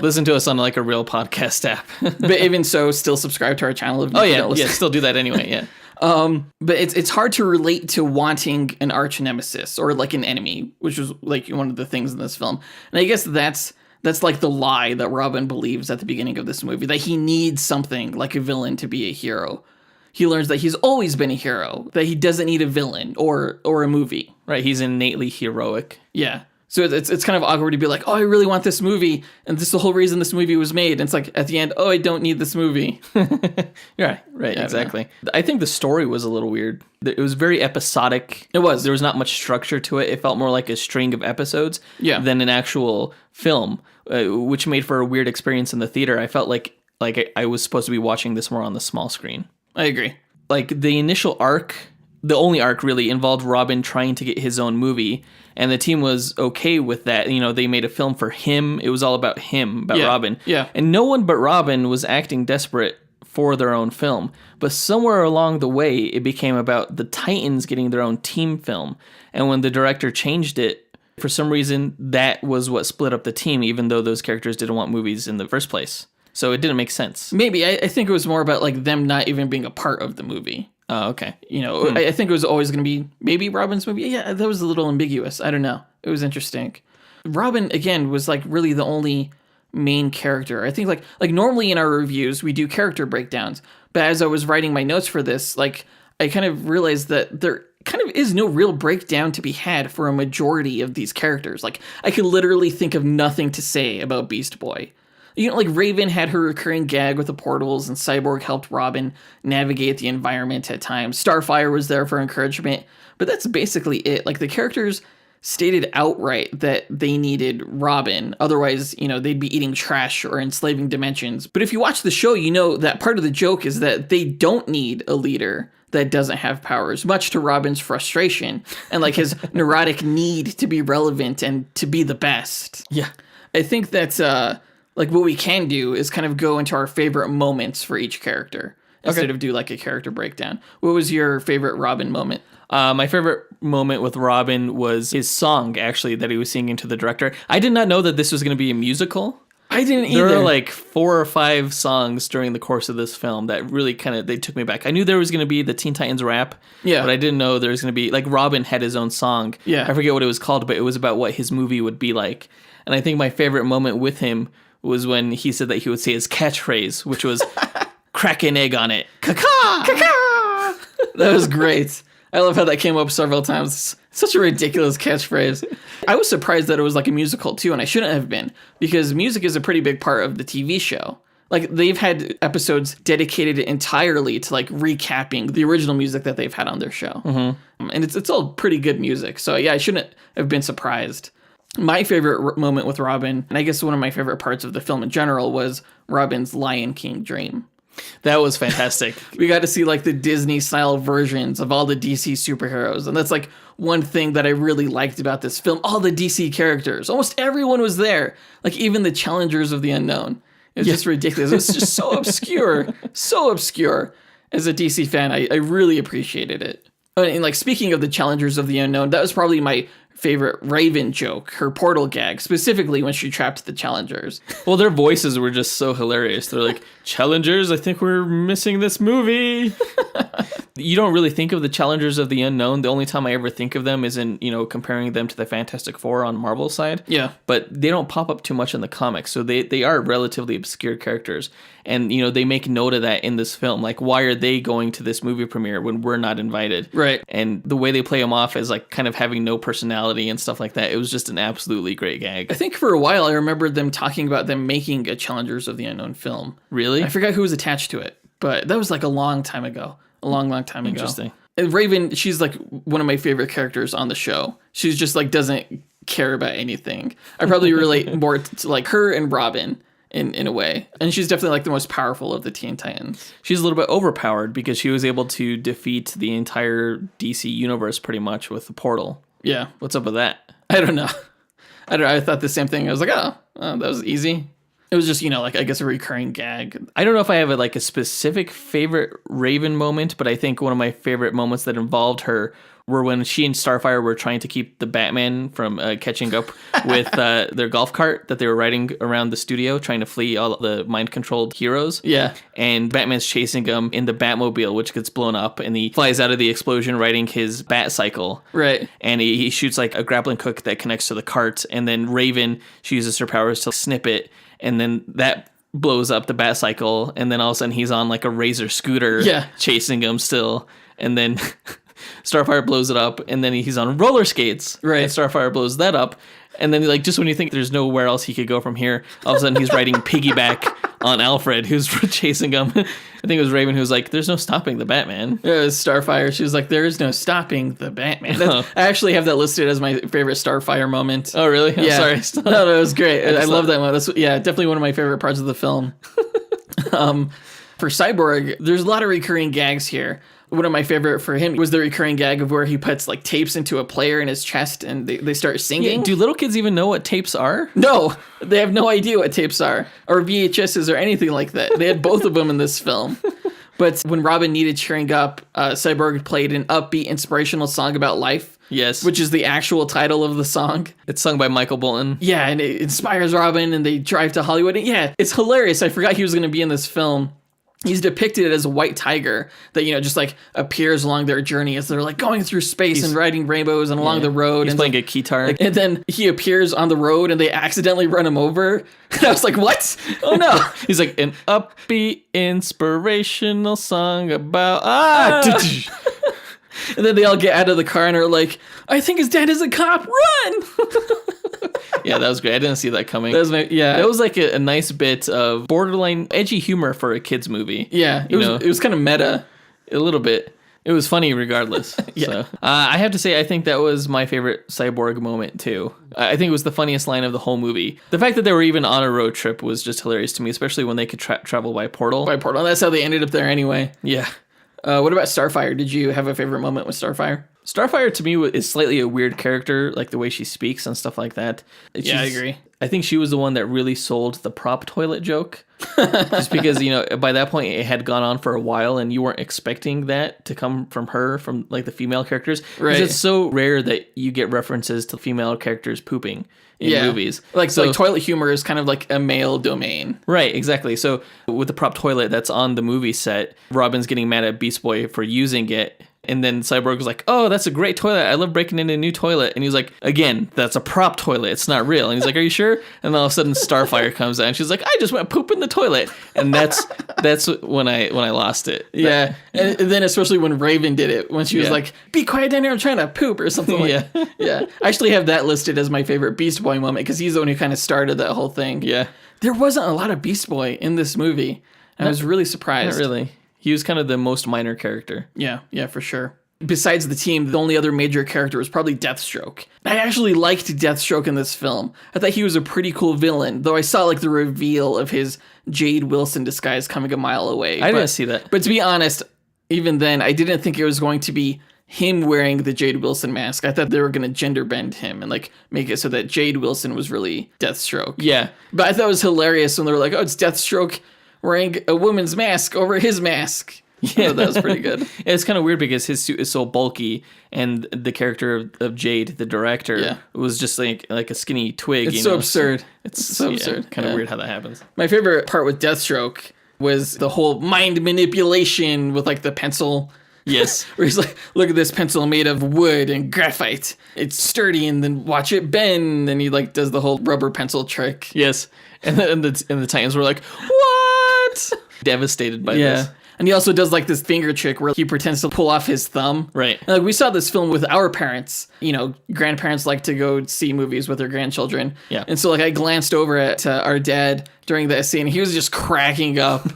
Speaker 2: Listen to us on like a real podcast app.
Speaker 1: But even so, still subscribe to our channel. If you don't listen.
Speaker 2: still do that anyway. Yeah.
Speaker 1: But it's hard to relate to wanting an arch nemesis or like an enemy, which was like one of the things in this film. And I guess that's like the lie that Robin believes at the beginning of this movie, that he needs something like a villain to be a hero. He learns that he's always been a hero, that he doesn't need a villain or a movie.
Speaker 2: Right. He's innately heroic.
Speaker 1: Yeah. So it's kind of awkward to be like, oh, I really want this movie, and this is the whole reason this movie was made. And it's like, at the end, oh, I don't need this movie.
Speaker 2: Right,
Speaker 1: Yeah,
Speaker 2: exactly. I think the story was a little weird. It was very episodic.
Speaker 1: It was.
Speaker 2: There was not much structure to it. It felt more like a string of episodes than an actual film, which made for a weird experience in the theater. I felt like I was supposed to be watching this more on the small screen.
Speaker 1: I agree.
Speaker 2: Like, the initial arc, the only arc really, involved Robin trying to get his own movie, and the team was okay with that. You know, they made a film for him. It was all about him, about Robin.
Speaker 1: Yeah.
Speaker 2: And no one but Robin was acting desperate for their own film. But somewhere along the way, it became about the Titans getting their own team film. And when the director changed it, for some reason, that was what split up the team, even though those characters didn't want movies in the first place. So it didn't make sense.
Speaker 1: Maybe. I think it was more about like them not even being a part of the movie.
Speaker 2: Oh, okay.
Speaker 1: You know, I think it was always going to be maybe Robin's movie. Yeah, that was a little ambiguous. I don't know. It was interesting. Robin, again, was like really the only main character. I think like normally in our reviews, we do character breakdowns. But as I was writing my notes for this, like I kind of realized that there kind of is no real breakdown to be had for a majority of these characters. Like I could literally think of nothing to say about Beast Boy. You know, like Raven had her recurring gag with the portals, and Cyborg helped Robin navigate the environment at times. Starfire was there for encouragement, but that's basically it. Like the characters stated outright that they needed Robin. Otherwise, you know, they'd be eating trash or enslaving dimensions. But if you watch the show, you know that part of the joke is that they don't need a leader that doesn't have powers, much to Robin's frustration and like his neurotic need to be relevant and to be the best.
Speaker 2: Yeah.
Speaker 1: I think that's like what we can do is kind of go into our favorite moments for each character instead of do like a character breakdown. What was your favorite Robin moment?
Speaker 2: My favorite moment with Robin was his song, actually, that he was singing to the director. I did not know that this was going to be a musical.
Speaker 1: I didn't either.
Speaker 2: There were like 4 or 5 songs during the course of this film that really they took me back. I knew there was going to be the Teen Titans rap, but I didn't know there was going to be, like, Robin had his own song.
Speaker 1: Yeah.
Speaker 2: I forget what it was called, but it was about what his movie would be like. And I think my favorite moment with him was when he said that he would say his catchphrase, which was crack an egg on it. Caca!
Speaker 1: Caca! That was great. I love how that came up several times. Such a ridiculous catchphrase. I was surprised that it was like a musical too, and I shouldn't have been, because music is a pretty big part of the TV show. Like they've had episodes dedicated entirely to like recapping the original music that they've had on their show. Mm-hmm. And it's all pretty good music. So yeah, I shouldn't have been surprised. My favorite moment with Robin, and I guess one of my favorite parts of the film in general, was Robin's Lion King dream.
Speaker 2: That was fantastic.
Speaker 1: We got to see like the Disney style versions of all the DC superheroes. And that's like one thing that I really liked about this film. All the DC characters, almost everyone was there. Like even the Challengers of the Unknown. It's just ridiculous. It's just so obscure, so obscure. As a DC fan, I really appreciated it. And like speaking of the Challengers of the Unknown, that was probably my favorite Raven joke, her portal gag, specifically when she trapped the Challengers.
Speaker 2: Well, their voices were just so hilarious. They're like, Challengers, I think we're missing this movie. You don't really think of the Challengers of the Unknown. The only time I ever think of them is in, you know, comparing them to the Fantastic Four on Marvel's side.
Speaker 1: Yeah.
Speaker 2: But they don't pop up too much in the comics, so they are relatively obscure characters. And, you know, they make note of that in this film. Like, why are they going to this movie premiere when we're not invited?
Speaker 1: Right.
Speaker 2: And the way they play them off as, like, kind of having no personality and stuff like that, it was just an absolutely great gag.
Speaker 1: I think for a while I remembered them talking about them making a Challengers of the Unknown film.
Speaker 2: Really?
Speaker 1: I forgot who was attached to it, but that was like a long time ago. A long time ago.
Speaker 2: Interesting.
Speaker 1: And Raven, she's like one of my favorite characters on the show. She's just like doesn't care about anything. I probably relate more to like her and Robin in a way. And she's definitely like the most powerful of the Teen Titans.
Speaker 2: She's a little bit overpowered because she was able to defeat the entire DC universe pretty much with the portal.
Speaker 1: Yeah.
Speaker 2: What's up with that?
Speaker 1: I don't know. I don't know. I thought the same thing. I was like, oh, that was easy. It was just, like, I guess a recurring gag.
Speaker 2: I don't know if I have a specific favorite Raven moment, but I think one of my favorite moments that involved her were when she and Starfire were trying to keep the Batman from catching up with their golf cart that they were riding around the studio, trying to flee all the mind-controlled heroes.
Speaker 1: Yeah.
Speaker 2: And Batman's chasing him in the Batmobile, which gets blown up, and he flies out of the explosion riding his bat cycle.
Speaker 1: Right.
Speaker 2: And he shoots like a grappling hook that connects to the cart, and then Raven, she uses her powers to snip it, and then that blows up the bat cycle, and then all of a sudden he's on like a Razor scooter chasing him still, and then Starfire blows it up, and then he's on roller skates,
Speaker 1: right?
Speaker 2: And Starfire blows that up, and then like just when you think there's nowhere else he could go from here, all of a sudden he's riding piggyback on Alfred, who's chasing him. I think it was Raven who was like, "There's no stopping the Batman."
Speaker 1: It was Starfire. She was like, "There is no stopping the Batman." I actually have that listed as my favorite Starfire moment.
Speaker 2: Oh, really?
Speaker 1: Yeah.
Speaker 2: I'm sorry.
Speaker 1: No, it was great. I love that one. That's, definitely one of my favorite parts of the film. For Cyborg, there's a lot of recurring gags here. One of my favorite for him was the recurring gag of where he puts like tapes into a player in his chest and they start singing.
Speaker 2: Yeah, do little kids even know what tapes are?
Speaker 1: No, they have no idea what tapes are or VHSs or anything like that. They had both of them in this film. But when Robin needed cheering up, Cyborg played an upbeat, inspirational song about life.
Speaker 2: Yes.
Speaker 1: Which is the actual title of the song.
Speaker 2: It's sung by Michael Bolton.
Speaker 1: Yeah, and it inspires Robin and they drive to Hollywood. And yeah, it's hilarious. I forgot he was going to be in this film. He's depicted as a white tiger that, just like appears along their journey as they're like going through space and riding rainbows and along the road.
Speaker 2: He's
Speaker 1: and
Speaker 2: playing a guitar.
Speaker 1: And then he appears on the road and they accidentally run him over. And I was like, what? Oh no.
Speaker 2: He's like, an upbeat, inspirational song about...
Speaker 1: And then they all get out of the car and are like, I think his dad is a cop. Run!
Speaker 2: Yeah, that was great. I didn't see that coming.
Speaker 1: That was
Speaker 2: like a nice bit of borderline edgy humor for a kid's movie.
Speaker 1: Yeah, it was kind of meta.
Speaker 2: A little bit. It was funny regardless. So I have to say, I think that was my favorite Cyborg moment too. I think it was the funniest line of the whole movie. The fact that they were even on a road trip was just hilarious to me, especially when they could travel by portal.
Speaker 1: That's how they ended up there anyway.
Speaker 2: Yeah.
Speaker 1: What about Starfire? Did you have a favorite moment with Starfire?
Speaker 2: Starfire to me is slightly a weird character, like the way she speaks and stuff like that.
Speaker 1: I agree.
Speaker 2: I think she was the one that really sold the prop toilet joke. Just because, by that point it had gone on for a while and you weren't expecting that to come from her, from like the female characters.
Speaker 1: Right.
Speaker 2: Because it's so rare that you get references to female characters pooping in movies.
Speaker 1: Like toilet humor is kind of like a male domain.
Speaker 2: Right, exactly. So with the prop toilet that's on the movie set, Robin's getting mad at Beast Boy for using it. And then Cyborg was like, oh, that's a great toilet. I love breaking into a new toilet. And he was like, again, that's a prop toilet. It's not real. And he's like, are you sure? And then all of a sudden Starfire comes out and she's like, I just went poop in the toilet. And that's when I lost it.
Speaker 1: Yeah. And then especially when Raven did it, when she was like, be quiet down here, I'm trying to poop or something like that. Yeah. I actually have that listed as my favorite Beast Boy moment because he's the one who kind of started that whole thing.
Speaker 2: Yeah.
Speaker 1: There wasn't a lot of Beast Boy in this movie. I was really surprised.
Speaker 2: Not really. He was kind of the most minor character.
Speaker 1: Yeah, for sure. Besides the team, the only other major character was probably Deathstroke. I actually liked Deathstroke in this film. I thought he was a pretty cool villain, though I saw like the reveal of his Jade Wilson disguise coming a mile away.
Speaker 2: I didn't see that.
Speaker 1: But to be honest, even then, I didn't think it was going to be him wearing the Jade Wilson mask. I thought they were going to gender bend him and like make it so that Jade Wilson was really Deathstroke.
Speaker 2: Yeah.
Speaker 1: But I thought it was hilarious when they were like, oh, it's Deathstroke wearing a woman's mask over his mask. Yeah, that was pretty good.
Speaker 2: It's kind of weird because his suit is so bulky, and the character of Jade, the director, was just like a skinny twig.
Speaker 1: It's so absurd.
Speaker 2: It's so absurd. Kind of weird how that happens.
Speaker 1: My favorite part with Deathstroke was the whole mind manipulation with like the pencil.
Speaker 2: Yes.
Speaker 1: Where he's like, look at this pencil made of wood and graphite. It's sturdy, and then watch it bend. And he like does the whole rubber pencil trick.
Speaker 2: Yes. And the Titans were like, what? Devastated by this.
Speaker 1: And he also does like this finger trick where he pretends to pull off his thumb.
Speaker 2: Right.
Speaker 1: And, like, we saw this film with our parents. Grandparents like to go see movies with their grandchildren.
Speaker 2: Yeah.
Speaker 1: And so like I glanced over at our dad during that scene. He was just cracking up.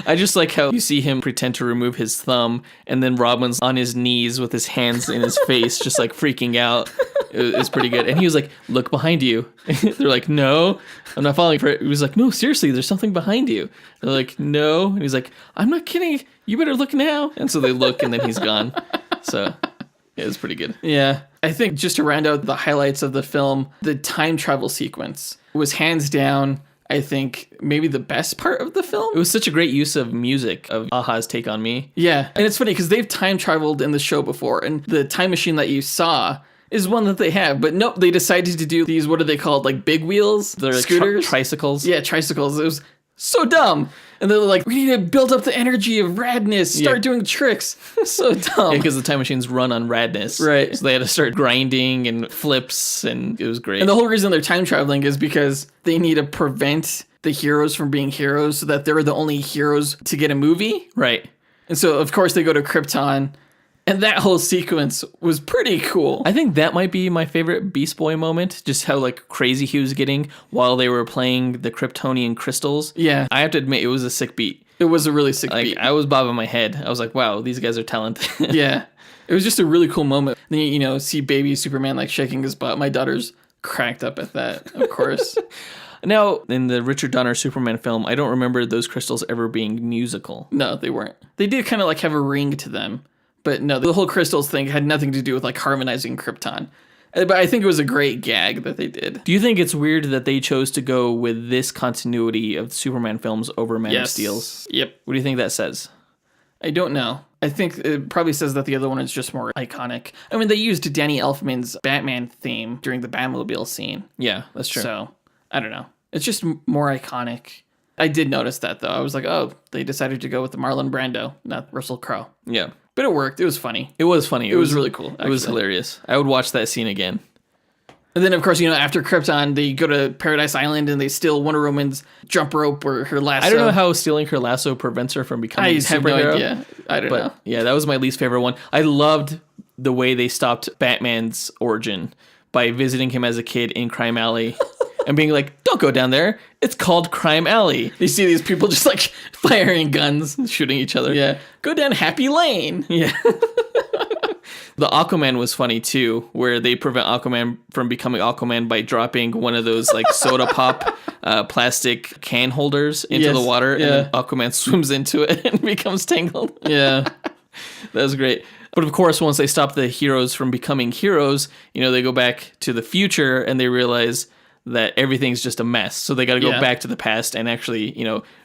Speaker 2: I just like how you see him pretend to remove his thumb, and then Robin's on his knees with his hands in his face, just like freaking out. It's pretty good. And he was like, look behind you. They're like, no, I'm not falling for it. He was like, no, seriously, there's something behind you. They're like, no. And he's like, I'm not kidding. You better look now. And so they look, and then he's gone. So it was pretty good.
Speaker 1: Yeah. I think just to round out the highlights of the film, the time travel sequence was hands down, I think, maybe the best part of the film.
Speaker 2: It was such a great use of music of Aha's Take on Me.
Speaker 1: Yeah. And it's funny because they've time traveled in the show before, and the time machine that you saw is one that they have. But nope, they decided to do these, what are they called? Like big wheels?
Speaker 2: They're like
Speaker 1: scooters?
Speaker 2: tricycles.
Speaker 1: Yeah, tricycles. It was so dumb. And they're like, we need to build up the energy of radness, start doing tricks. So dumb.
Speaker 2: Yeah, because the time machines run on radness.
Speaker 1: Right.
Speaker 2: So they had to start grinding and flips, and it was great.
Speaker 1: And the whole reason they're time traveling is because they need to prevent the heroes from being heroes so that they're the only heroes to get a movie.
Speaker 2: Right.
Speaker 1: And so, of course, they go to Krypton. And that whole sequence was pretty cool.
Speaker 2: I think that might be my favorite Beast Boy moment, just how like crazy he was getting while they were playing the Kryptonian crystals.
Speaker 1: Yeah.
Speaker 2: I have to admit, it was a sick beat.
Speaker 1: It was a really sick
Speaker 2: Like,
Speaker 1: beat.
Speaker 2: I was bobbing my head. I was like, wow, these guys are talented.
Speaker 1: Yeah. It was just a really cool moment. Then you see baby Superman like shaking his butt. My daughter's cracked up at that, of course.
Speaker 2: Now, in the Richard Donner Superman film, I don't remember those crystals ever being musical.
Speaker 1: No, they weren't. They did kind of like have a ring to them. But no, the whole crystals thing had nothing to do with like harmonizing Krypton. But I think it was a great gag that they did.
Speaker 2: Do you think it's weird that they chose to go with this continuity of Superman films over Man of Steel's?
Speaker 1: Yep.
Speaker 2: What do you think that says?
Speaker 1: I don't know. I think it probably says that the other one is just more iconic. I mean, they used Danny Elfman's Batman theme during the Batmobile scene.
Speaker 2: Yeah, that's true.
Speaker 1: So, I don't know. It's just more iconic. I did notice that, though. I was like, oh, they decided to go with the Marlon Brando, not Russell Crowe.
Speaker 2: Yeah.
Speaker 1: But it worked. It was funny.
Speaker 2: It was funny.
Speaker 1: It was really cool.
Speaker 2: It was hilarious. I would watch that scene again.
Speaker 1: And then, of course, after Krypton, they go to Paradise Island and they steal Wonder Woman's jump rope or her lasso.
Speaker 2: I don't know how stealing her lasso prevents her from becoming a superhero.
Speaker 1: I have no idea. I don't know.
Speaker 2: Yeah, that was my least favorite one. I loved the way they stopped Batman's origin by visiting him as a kid in Crime Alley and being like, don't go down there. It's called Crime Alley.
Speaker 1: You see these people just like firing guns.
Speaker 2: Shooting each other.
Speaker 1: Yeah. Go down Happy Lane.
Speaker 2: Yeah. The Aquaman was funny too, where they prevent Aquaman from becoming Aquaman by dropping one of those like soda pop plastic can holders into the water, and then Aquaman swims into it and becomes tangled.
Speaker 1: Yeah.
Speaker 2: That was great. But of course, once they stop the heroes from becoming heroes, they go back to the future and they realize that everything's just a mess. So they got to go back to the past and actually,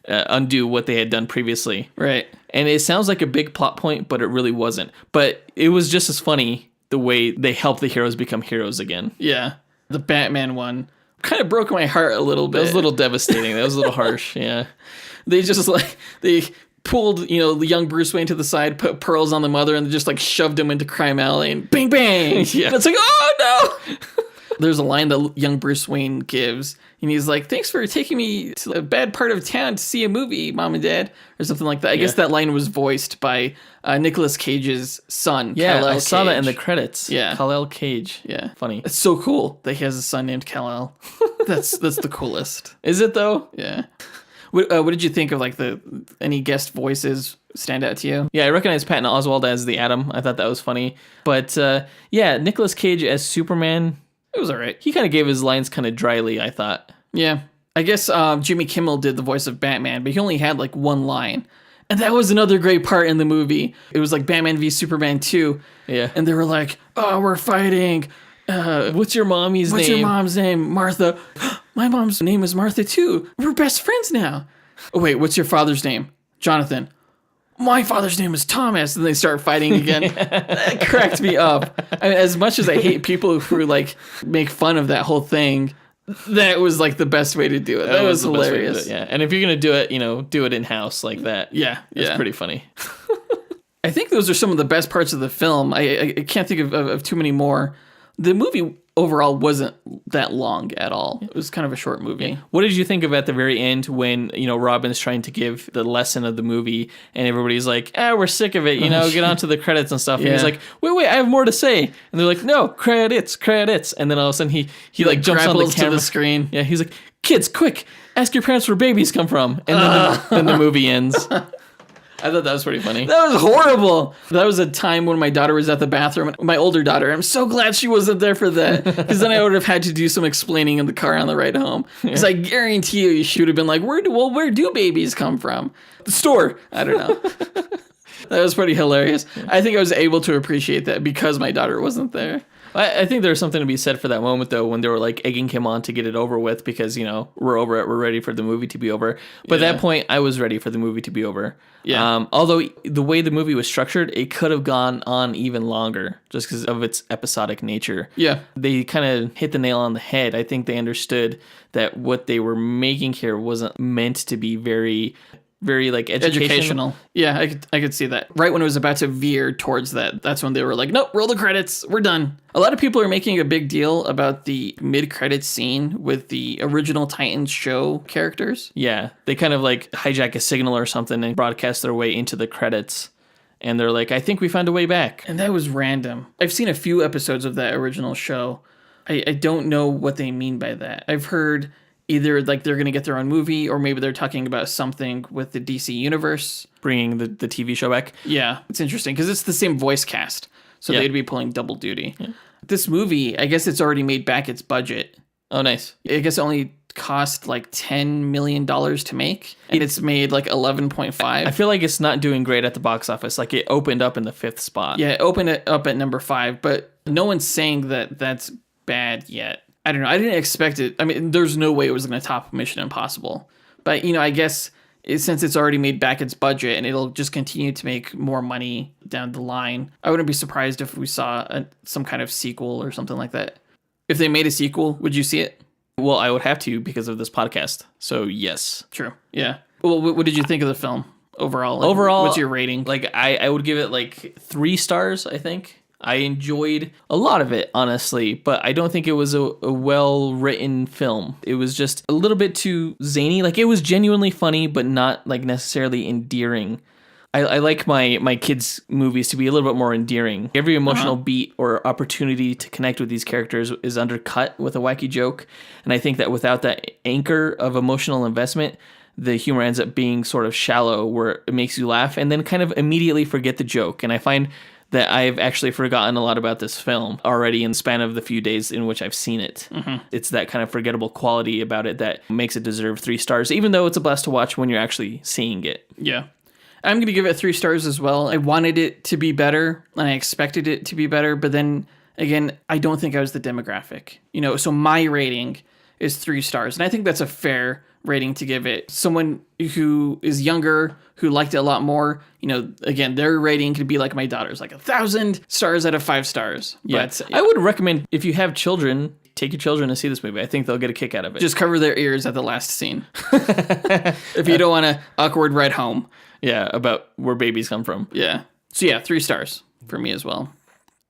Speaker 2: undo what they had done previously.
Speaker 1: Right.
Speaker 2: And it sounds like a big plot point, but it really wasn't. But it was just as funny the way they helped the heroes become heroes again.
Speaker 1: Yeah. The Batman one kind of broke my heart a little bit.
Speaker 2: That was a little devastating. That was a little harsh. Yeah.
Speaker 1: They just they pulled, the young Bruce Wayne to the side, put pearls on the mother, and just shoved him into Crime Alley and bang, bang.
Speaker 2: Yeah.
Speaker 1: And it's like, oh no. There's a line that young Bruce Wayne gives, and he's like, thanks for taking me to a bad part of town to see a movie, Mom and Dad, or something like that. I guess that line was voiced by Nicolas Cage's son,
Speaker 2: Yeah,
Speaker 1: Kal-El
Speaker 2: I saw that in the
Speaker 1: Cage.
Speaker 2: credits.
Speaker 1: Yeah.
Speaker 2: Kal-El Cage.
Speaker 1: Yeah.
Speaker 2: Funny.
Speaker 1: It's so cool that he has a son named Kal-El. That's the coolest.
Speaker 2: Is it though?
Speaker 1: Yeah. What did you think of any guest voices stand out to you?
Speaker 2: Yeah, I recognize Patton Oswalt as the Atom. I thought that was funny. But Nicolas Cage as Superman,
Speaker 1: It was all right.
Speaker 2: he kind of gave his lines kind of dryly, I thought.
Speaker 1: Yeah. I guess Jimmy Kimmel did the voice of Batman, but he only had one line. And that was another great part in the movie. It was like Batman v Superman 2.
Speaker 2: Yeah.
Speaker 1: And they were like, oh, we're fighting.
Speaker 2: What's your mommy's name?
Speaker 1: What's your mom's name? Martha. My mom's name is Martha too. We're best friends now. Oh, wait, what's your father's name? Jonathan. My father's name is Thomas. And they start fighting again. That cracked me up. I mean, as much as I hate people who make fun of that whole thing, that was the best way to do it. That was
Speaker 2: the best way to do
Speaker 1: hilarious.
Speaker 2: it, yeah. And if you're going to do it, do it in house like that.
Speaker 1: Yeah.
Speaker 2: It's pretty funny.
Speaker 1: I think those are some of the best parts of the film. I can't think of too many more. The movie overall wasn't that long at all. It was kind of a short movie.
Speaker 2: What did you think of at the very end when, Robin's trying to give the lesson of the movie and everybody's like, we're sick of it, get on to the credits and stuff. And he's like, wait, I have more to say. And they're like, no, credits. And then all of a sudden he jumps on the
Speaker 1: grapples
Speaker 2: camera.
Speaker 1: to the screen.
Speaker 2: Yeah, he's like, kids, quick, ask your parents where babies come from. And then the movie ends. I thought that was pretty funny.
Speaker 1: That was horrible. That was a time when my daughter was at the bathroom. My older daughter. I'm so glad she wasn't there for that. Because then I would have had to do some explaining in the car on the ride home. Because I guarantee you, she would have been like, where do babies come from? The store. I don't know. That was pretty hilarious. I think I was able to appreciate that because my daughter wasn't there.
Speaker 2: I think there's something to be said for that moment, though, when they were like egging him on to get it over with because, we're over it. We're ready for the movie to be over. But at that point, I was ready for the movie to be over.
Speaker 1: Yeah.
Speaker 2: Although the way the movie was structured, it could have gone on even longer just because of its episodic nature.
Speaker 1: Yeah.
Speaker 2: They kind of hit the nail on the head. I think they understood that what they were making here wasn't meant to be very like educational.
Speaker 1: Yeah, I could see that. Right when it was about to veer towards that, that's when they were like, nope, roll the credits. We're done. A lot of people are making a big deal about the mid-credits scene with the original Titans show characters.
Speaker 2: Yeah, they kind of like hijack a signal or something and broadcast their way into the credits. And they're like, I think we found a way back.
Speaker 1: And that was random. I've seen a few episodes of that original show. I don't know what they mean by that. I've heard either like they're going to get their own movie or maybe they're talking about something with the DC universe.
Speaker 2: Bringing the TV show back.
Speaker 1: Yeah, it's interesting because it's the same voice cast. So they'd be pulling double duty.
Speaker 2: Yeah.
Speaker 1: This movie, I guess it's already made back its budget.
Speaker 2: Oh, nice.
Speaker 1: I guess it only cost like $10 million to make. And it's made like 11.5.
Speaker 2: I feel like it's not doing great at the box office. Like it opened up in the 5th spot.
Speaker 1: Yeah, it opened it up at number 5. But no one's saying that that's bad yet. I don't know. I didn't expect it. I mean, there's no way it was going to top Mission Impossible. But, I guess since it's already made back its budget and it'll just continue to make more money down the line, I wouldn't be surprised if we saw some kind of sequel or something like that. If they made a sequel, would you see it?
Speaker 2: Well, I would have to because of this podcast. So, yes.
Speaker 1: True. Yeah. Well, what did you think of the film overall? Like,
Speaker 2: Overall,
Speaker 1: what's your rating?
Speaker 2: Like, I would give it like 3 stars, I think. I enjoyed a lot of it, honestly, but I don't think it was a well-written film. It was just a little bit too zany. Like, it was genuinely funny, but not, like, necessarily endearing. I like my kids' movies to be a little bit more endearing. Every emotional beat or opportunity to connect with these characters is undercut with a wacky joke, and I think that without that anchor of emotional investment, the humor ends up being sort of shallow, where it makes you laugh and then kind of immediately forget the joke. And I find that I've actually forgotten a lot about this film already in the span of the few days in which I've seen it. Mm-hmm. It's that kind of forgettable quality about it that makes it deserve 3 stars, even though it's a blast to watch when you're actually seeing it.
Speaker 1: Yeah. I'm going to give it 3 stars as well. I wanted it to be better, and I expected it to be better, but then, again, I don't think I was the demographic. So my rating is 3 stars, and I think that's a fair rating to give it. Someone who is younger, who liked it a lot more, again, their rating could be like my daughter's, like 1,000 stars out of 5 stars.
Speaker 2: Yeah. But I would recommend, if you have children, take your children to see this movie. I think they'll get a kick out of it.
Speaker 1: Just cover their ears at the last scene. If you don't want an awkward ride home.
Speaker 2: Yeah, about where babies come from.
Speaker 1: Yeah. So yeah, 3 stars for me as well.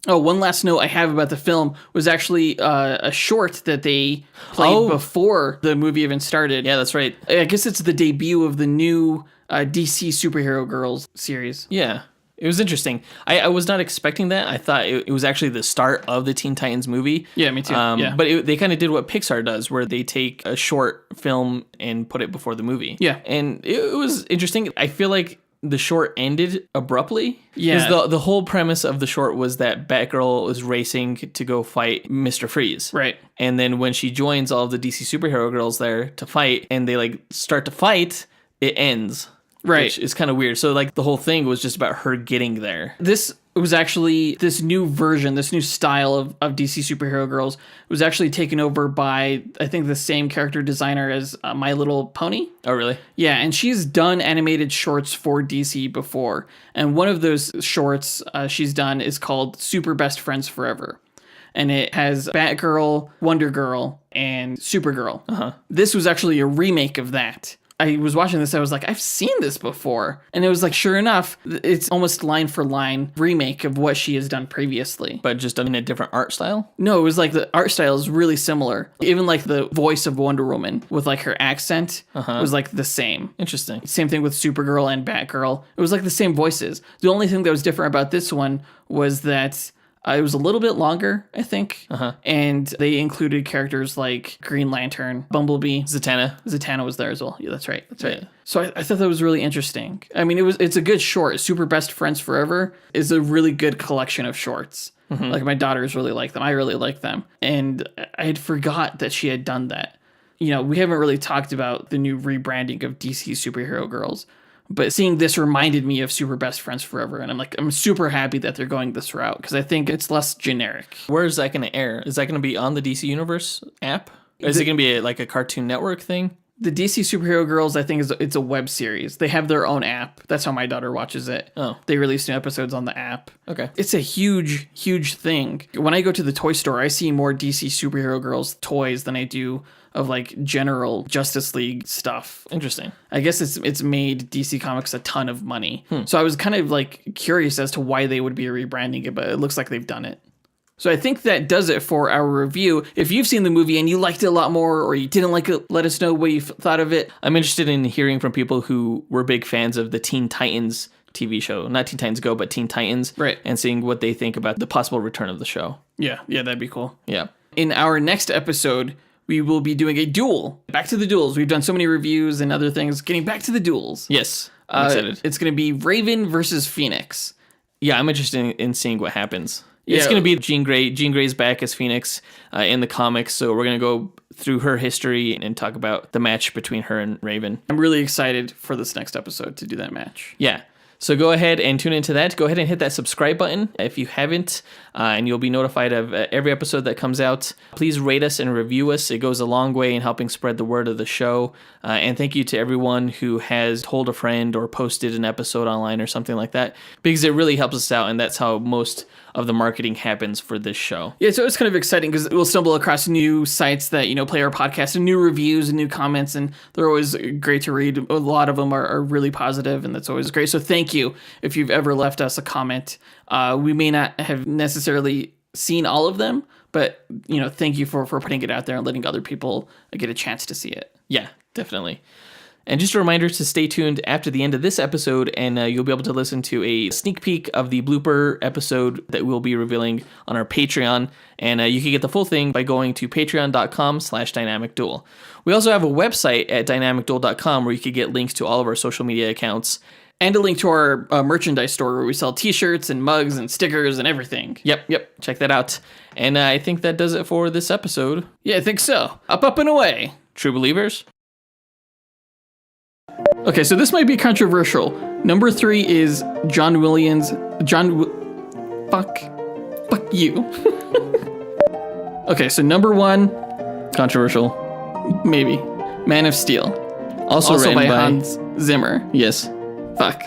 Speaker 1: Oh, one last note I have about the film was actually a short that they played before the movie even started.
Speaker 2: Yeah, that's right.
Speaker 1: I guess it's the debut of the new DC Superhero Girls series.
Speaker 2: Yeah, it was interesting. I was not expecting that. I thought it was actually the start of the Teen Titans movie.
Speaker 1: Yeah, me too. Yeah.
Speaker 2: But they kind of did what Pixar does, where they take a short film and put it before the movie.
Speaker 1: Yeah.
Speaker 2: And it was interesting. I feel like the short ended abruptly.
Speaker 1: Yeah.
Speaker 2: Because the whole premise of the short was that Batgirl is racing to go fight Mr. Freeze.
Speaker 1: Right.
Speaker 2: And then when she joins all of the DC superhero girls there to fight, and they like start to fight, it ends.
Speaker 1: Right.
Speaker 2: Which is kind of weird. So like the whole thing was just about her getting there.
Speaker 1: This was actually, this new version, this new style of DC Superhero Girls was actually taken over by, I think, the same character designer as My Little Pony.
Speaker 2: Oh, really?
Speaker 1: Yeah, and she's done animated shorts for DC before. And one of those shorts she's done is called Super Best Friends Forever. And it has Batgirl, Wonder Girl, and Supergirl. Uh-huh. This was actually a remake of that. I was watching this, I was like, I've seen this before. And it was like, sure enough, it's almost line for line remake of what she has done previously.
Speaker 2: But just done in a different art style?
Speaker 1: No, it was like the art style is really similar. Even like the voice of Wonder Woman with like her accent was like the same.
Speaker 2: Interesting.
Speaker 1: Same thing with Supergirl and Batgirl. It was like the same voices. The only thing that was different about this one was that it was a little bit longer, I think. And they included characters like Green Lantern, Bumblebee. Zatanna was there as well. Yeah, that's right. Yeah. So I thought that was really interesting. I mean, it's a good short. Super Best Friends Forever is a really good collection of shorts. Like my daughters really like them. I really like them. And I had forgot that she had done that. We haven't really talked about the new rebranding of DC Superhero Girls. But seeing this reminded me of Super Best Friends Forever, and I'm super happy that they're going this route because I think it's less generic.
Speaker 2: Where is that going to air? Is that going to be on the DC Universe app? Or is it going to be like a Cartoon Network thing?
Speaker 1: The DC Superhero Girls, I think, it's a web series. They have their own app. That's how my daughter watches it.
Speaker 2: Oh.
Speaker 1: They release new episodes on the app.
Speaker 2: Okay.
Speaker 1: It's a huge, huge thing. When I go to the toy store, I see more DC Superhero Girls toys than I do of like general Justice League stuff.
Speaker 2: Interesting.
Speaker 1: I guess it's made DC Comics a ton of money. So I was kind of like curious as to why they would be rebranding it, but it looks like they've done it. So I think that does it for our review. If you've seen the movie and you liked it a lot more or you didn't like it, let us know what you thought of it.
Speaker 2: I'm interested in hearing from people who were big fans of the Teen Titans TV show. Not Teen Titans Go, but Teen Titans.
Speaker 1: Right.
Speaker 2: And seeing what they think about the possible return of the show.
Speaker 1: Yeah, that'd be cool.
Speaker 2: Yeah.
Speaker 1: In our next episode, we will be doing a duel. Back to the duels. We've done so many reviews and other things. Getting back to the duels.
Speaker 2: Yes. I'm excited.
Speaker 1: It's going to be Raven versus Phoenix.
Speaker 2: Yeah, I'm interested in seeing what happens. It's going to be Jean Grey. Jean Grey's back as Phoenix in the comics, so we're going to go through her history and talk about the match between her and Raven.
Speaker 1: I'm really excited for this next episode to do that match.
Speaker 2: Yeah. So go ahead and tune into that. Go ahead and hit that subscribe button if you haven't, and you'll be notified of every episode that comes out. Please rate us and review us. It goes a long way in helping spread the word of the show. And thank you to everyone who has told a friend or posted an episode online or something like that, because it really helps us out, and that's how most of the marketing happens for this show.
Speaker 1: Yeah, so it's kind of exciting because we'll stumble across new sites that, play our podcast and new reviews and new comments, and they're always great to read. A lot of them are really positive, and that's always great. So thank you if you've ever left us a comment. We may not have necessarily seen all of them, but, thank you for putting it out there and letting other people get a chance to see it.
Speaker 2: Yeah, definitely. And just a reminder to stay tuned after the end of this episode, and you'll be able to listen to a sneak peek of the blooper episode that we'll be revealing on our Patreon. And you can get the full thing by going to patreon.com/dynamicduel. We also have a website at dynamicduel.com where you can get links to all of our social media accounts.
Speaker 1: And a link to our merchandise store where we sell t-shirts and mugs and stickers and everything.
Speaker 2: Yep. Check that out. And I think that does it for this episode.
Speaker 1: Yeah, I think so. Up and away.
Speaker 2: True believers.
Speaker 1: Okay, so this might be controversial. Number 3 is John Williams. Fuck you. Okay, so number 1, controversial, maybe. Man of Steel. Also written by Hans Zimmer.
Speaker 2: Yes.
Speaker 1: Fuck.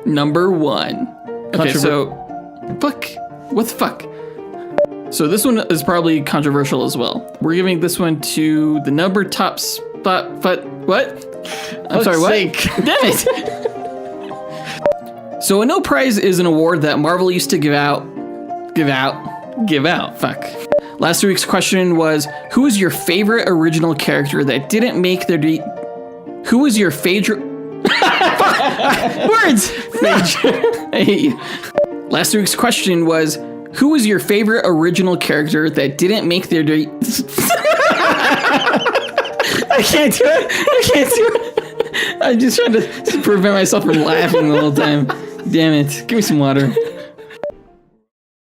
Speaker 1: Number 1. Okay, so fuck. What the fuck? So this one is probably controversial as well. We're giving this one to the number top spot. What? I'm sorry, what? Damn it. So a no prize is an award that Marvel used to give out. Fuck. Last week's question was, who is your favorite original character that didn't make their Who is your favorite... Words! I hate you. Last week's question was, who is your favorite original character that didn't make their I can't do it. I'm just trying to prevent myself from laughing the whole time. Damn it. Give me some water.